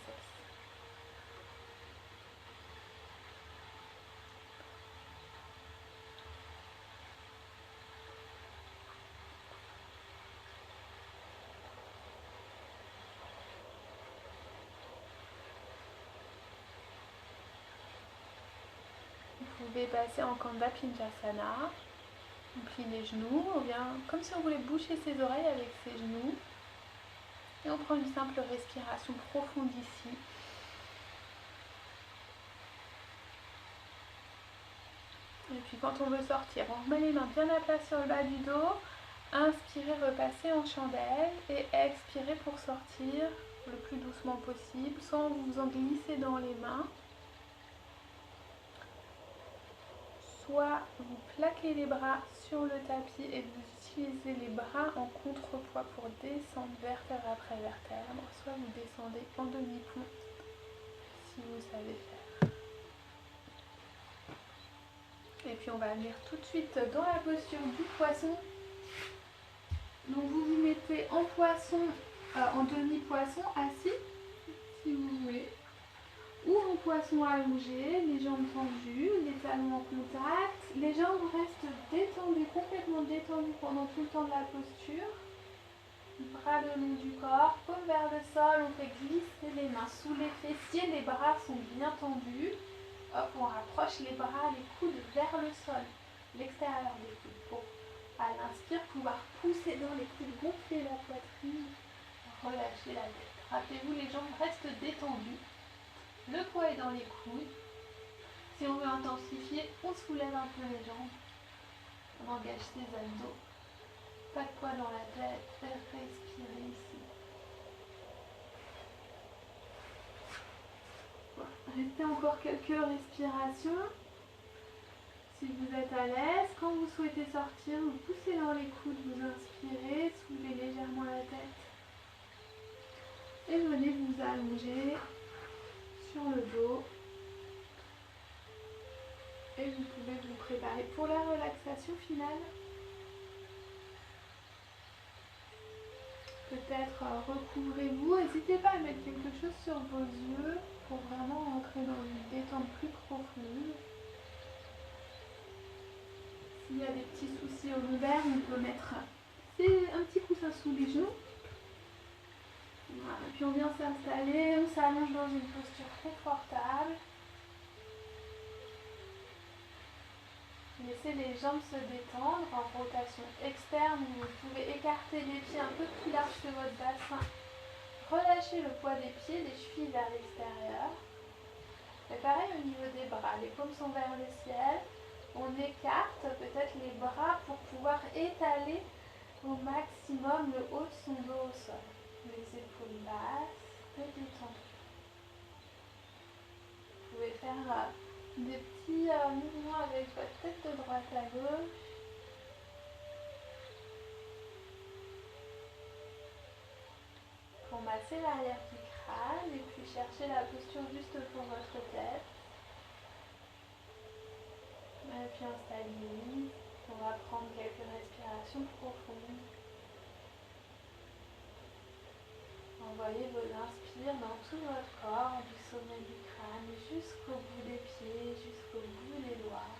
Vous pouvez passer en Kanda Pinchasana. On plie les genoux, on vient comme si on voulait boucher ses oreilles avec ses genoux. Et on prend une simple respiration profonde ici. Et puis quand on veut sortir, on remet les mains bien à plat sur le bas du dos. Inspirez, repassez en chandelle et expirez pour sortir le plus doucement possible sans vous en glisser dans les mains. Soit vous plaquez les bras sur le tapis et vous utilisez les bras en contrepoids pour descendre vertèbre après vertèbre, soit vous descendez en demi-pont si vous savez faire. Et puis on va venir tout de suite dans la posture du poisson. Donc vous vous mettez en poisson, en demi-poisson assis si vous voulez. Ou en poisson allongé, les jambes tendues, les talons en contact. Les jambes restent détendues, complètement détendues pendant tout le temps de la posture. Bras le long du corps, paume vers le sol, on fait glisser les mains sous les fessiers, les bras sont bien tendus. Hop, on rapproche les bras, les coudes vers le sol, l'extérieur des coudes. Pour, à l'inspire, pouvoir pousser dans les coudes, gonfler la poitrine, relâcher la tête. Rappelez-vous, les jambes restent détendues. Le poids est dans les coudes. Si on veut intensifier, on soulève un peu les jambes. On engage ses abdos. Pas de poids dans la tête. Respirez ici. Restez encore quelques respirations. Si vous êtes à l'aise, quand vous souhaitez sortir, vous poussez dans les coudes, vous inspirez, soulevez légèrement la tête. Et venez vous allonger sur le dos. Et vous pouvez vous préparer pour la relaxation finale. Peut-être recouvrez-vous. N'hésitez pas à mettre quelque chose sur vos yeux pour vraiment entrer dans une détente plus profonde. Si S'il y a des petits soucis au lombaire, on peut mettre un petit coussin sous les genoux. Voilà. Puis on vient s'installer, on s'allonge dans une posture confortable. Laissez les jambes se détendre en rotation externe. Vous pouvez écarter les pieds un peu plus large que votre bassin. Relâchez le poids des pieds, des chevilles vers l'extérieur. Et pareil au niveau des bras, les paumes sont vers le ciel. On écarte peut-être les bras pour pouvoir étaler au maximum le haut de son dos au sol. Les épaules basses, détendues. Vous pouvez faire des petits mouvements avec votre tête de droite à gauche. Pour masser l'arrière du crâne et puis chercher la posture juste pour votre tête. Et puis on stabilise. On va prendre quelques respirations profondes. Envoyez vos inspires dans tout votre corps, du sommet du crâne jusqu'au bout des pieds, jusqu'au bout des doigts.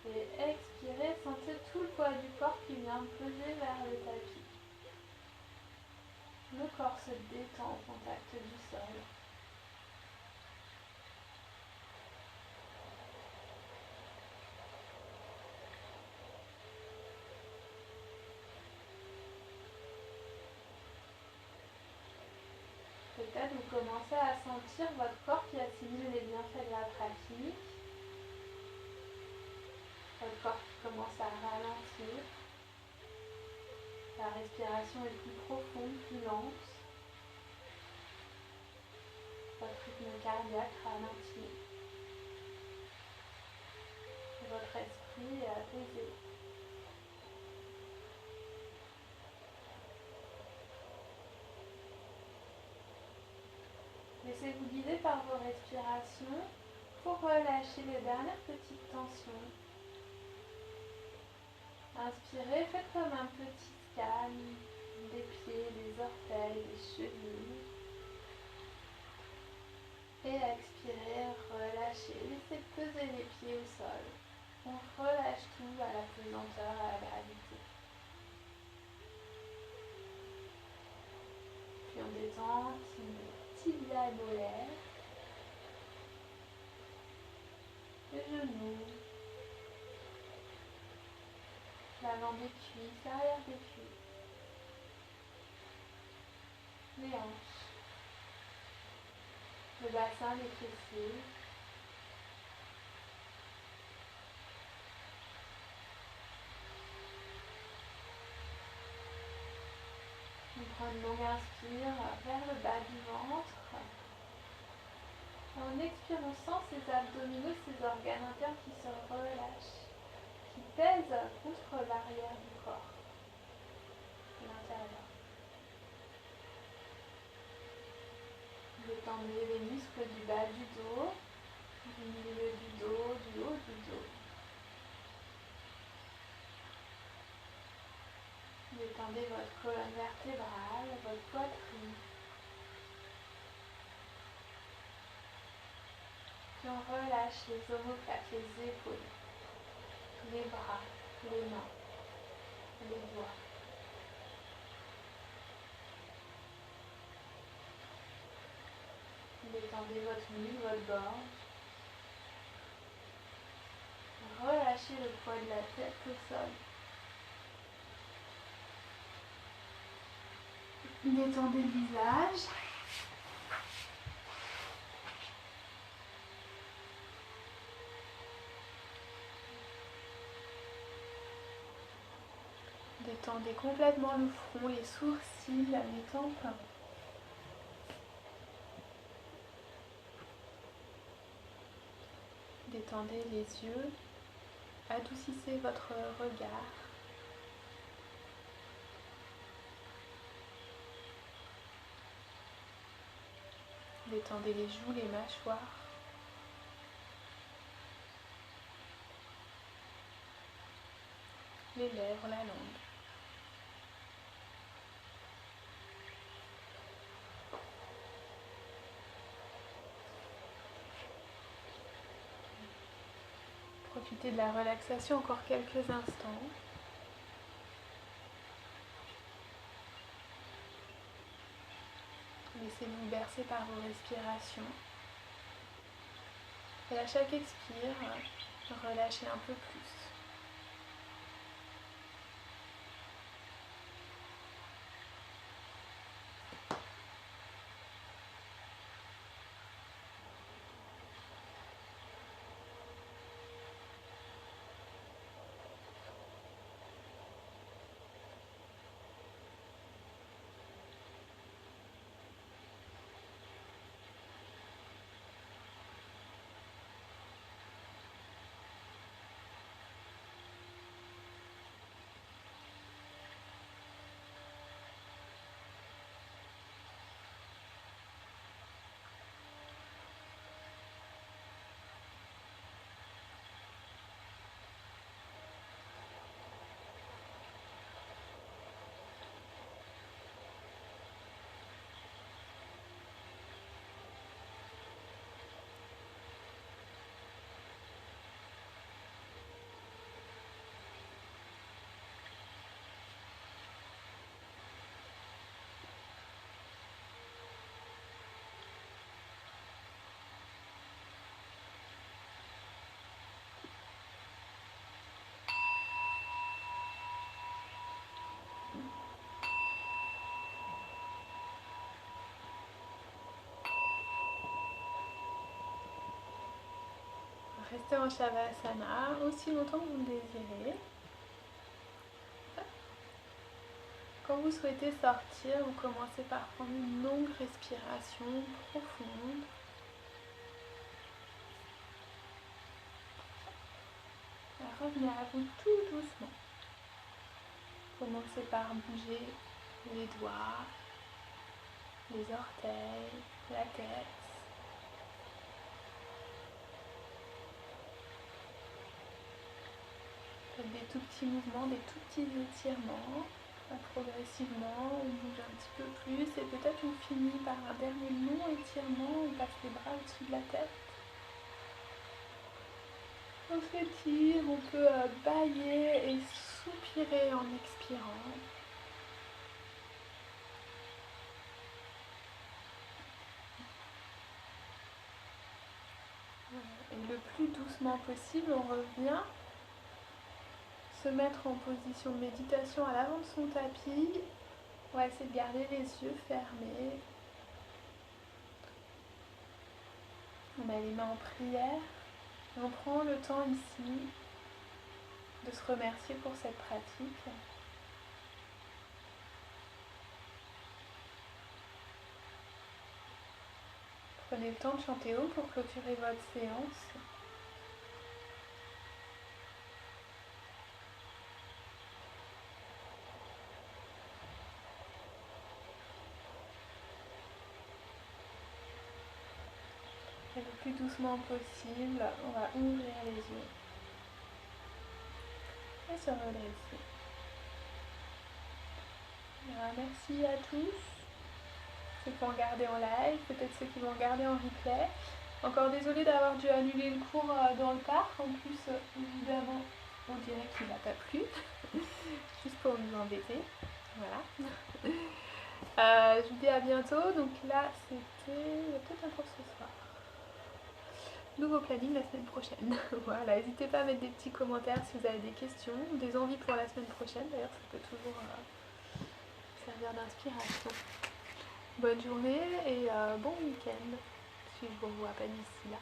Et expirez, sentez tout le poids du corps qui vient peser vers le tapis. Le corps se détend au contact du sol. Peut-être vous commencez à sentir votre corps qui assimile les bienfaits de la pratique. Votre corps qui commence à ralentir. La respiration est plus profonde, plus lente. Votre rythme cardiaque ralentit. Votre esprit est apaisé. Laissez-vous guider par vos respirations pour relâcher les dernières petites tensions. Inspirez, faites comme un petit scan des pieds, des orteils, des chevilles. Et expirez, relâchez, laissez peser les pieds au sol. On relâche tout à la pesanteur, à la gravité. Puis on détend tibia et molaires, les genoux, l'avant des cuisses, l'arrière des cuisses, les hanches, le bassin, les fessiers. On prend une longue inspire vers le bas du ventre. En expirant, on sent ces abdominaux, ces organes internes qui se relâchent, qui pèsent contre l'arrière du corps, l'intérieur. Détendez les muscles du bas du dos, du milieu du dos, du haut du dos. Détendez votre colonne vertébrale, votre poitrine. Puis on relâche les omoplates, les épaules, les bras, les mains, les doigts. Détendez votre nuque, votre gorge. Relâchez le poids de la tête au sol. Détendez le visage. Détendez complètement le front, les sourcils, les tempes. Détendez les yeux. Adoucissez votre regard. Détendez les joues, les mâchoires. Les lèvres, la langue. Profitez de la relaxation encore quelques instants. Laissez-vous bercer par vos respirations. Et à chaque expire, relâchez un peu plus. Restez en Shavasana aussi longtemps que vous le désirez. Quand vous souhaitez sortir, vous commencez par prendre une longue respiration profonde. Et revenez à vous tout doucement. Commencez par bouger les doigts, les orteils, la tête. Faites des tout petits mouvements, des tout petits étirements. Progressivement, on bouge un petit peu plus et peut-être on finit par un dernier long étirement, on passe les bras au-dessus de la tête. On s'étire, on peut bâiller et soupirer en expirant. Et le plus doucement possible, on revient se mettre en position de méditation à l'avant de son tapis. On va essayer de garder les yeux fermés. On met les mains en prière et on prend le temps ici de se remercier pour cette pratique. Prenez le temps de chanter Om pour clôturer votre séance. Et le plus doucement possible, on va ouvrir les yeux et se redresser. Alors, merci à tous, ceux qui vont regarder en live, peut-être ceux qui vont regarder en replay. Encore désolée d'avoir dû annuler le cours dans le parc, en plus évidemment on dirait qu'il n'a pas plu, juste pour nous embêter. Voilà. Je vous dis à bientôt, donc là c'était peut-être un cours ce soir. Nouveau planning la semaine prochaine. Voilà, n'hésitez pas à mettre des petits commentaires si vous avez des questions ou des envies pour la semaine prochaine. D'ailleurs, ça peut toujours servir d'inspiration. Bonne journée et bon week-end si je vous revois pas d'ici là.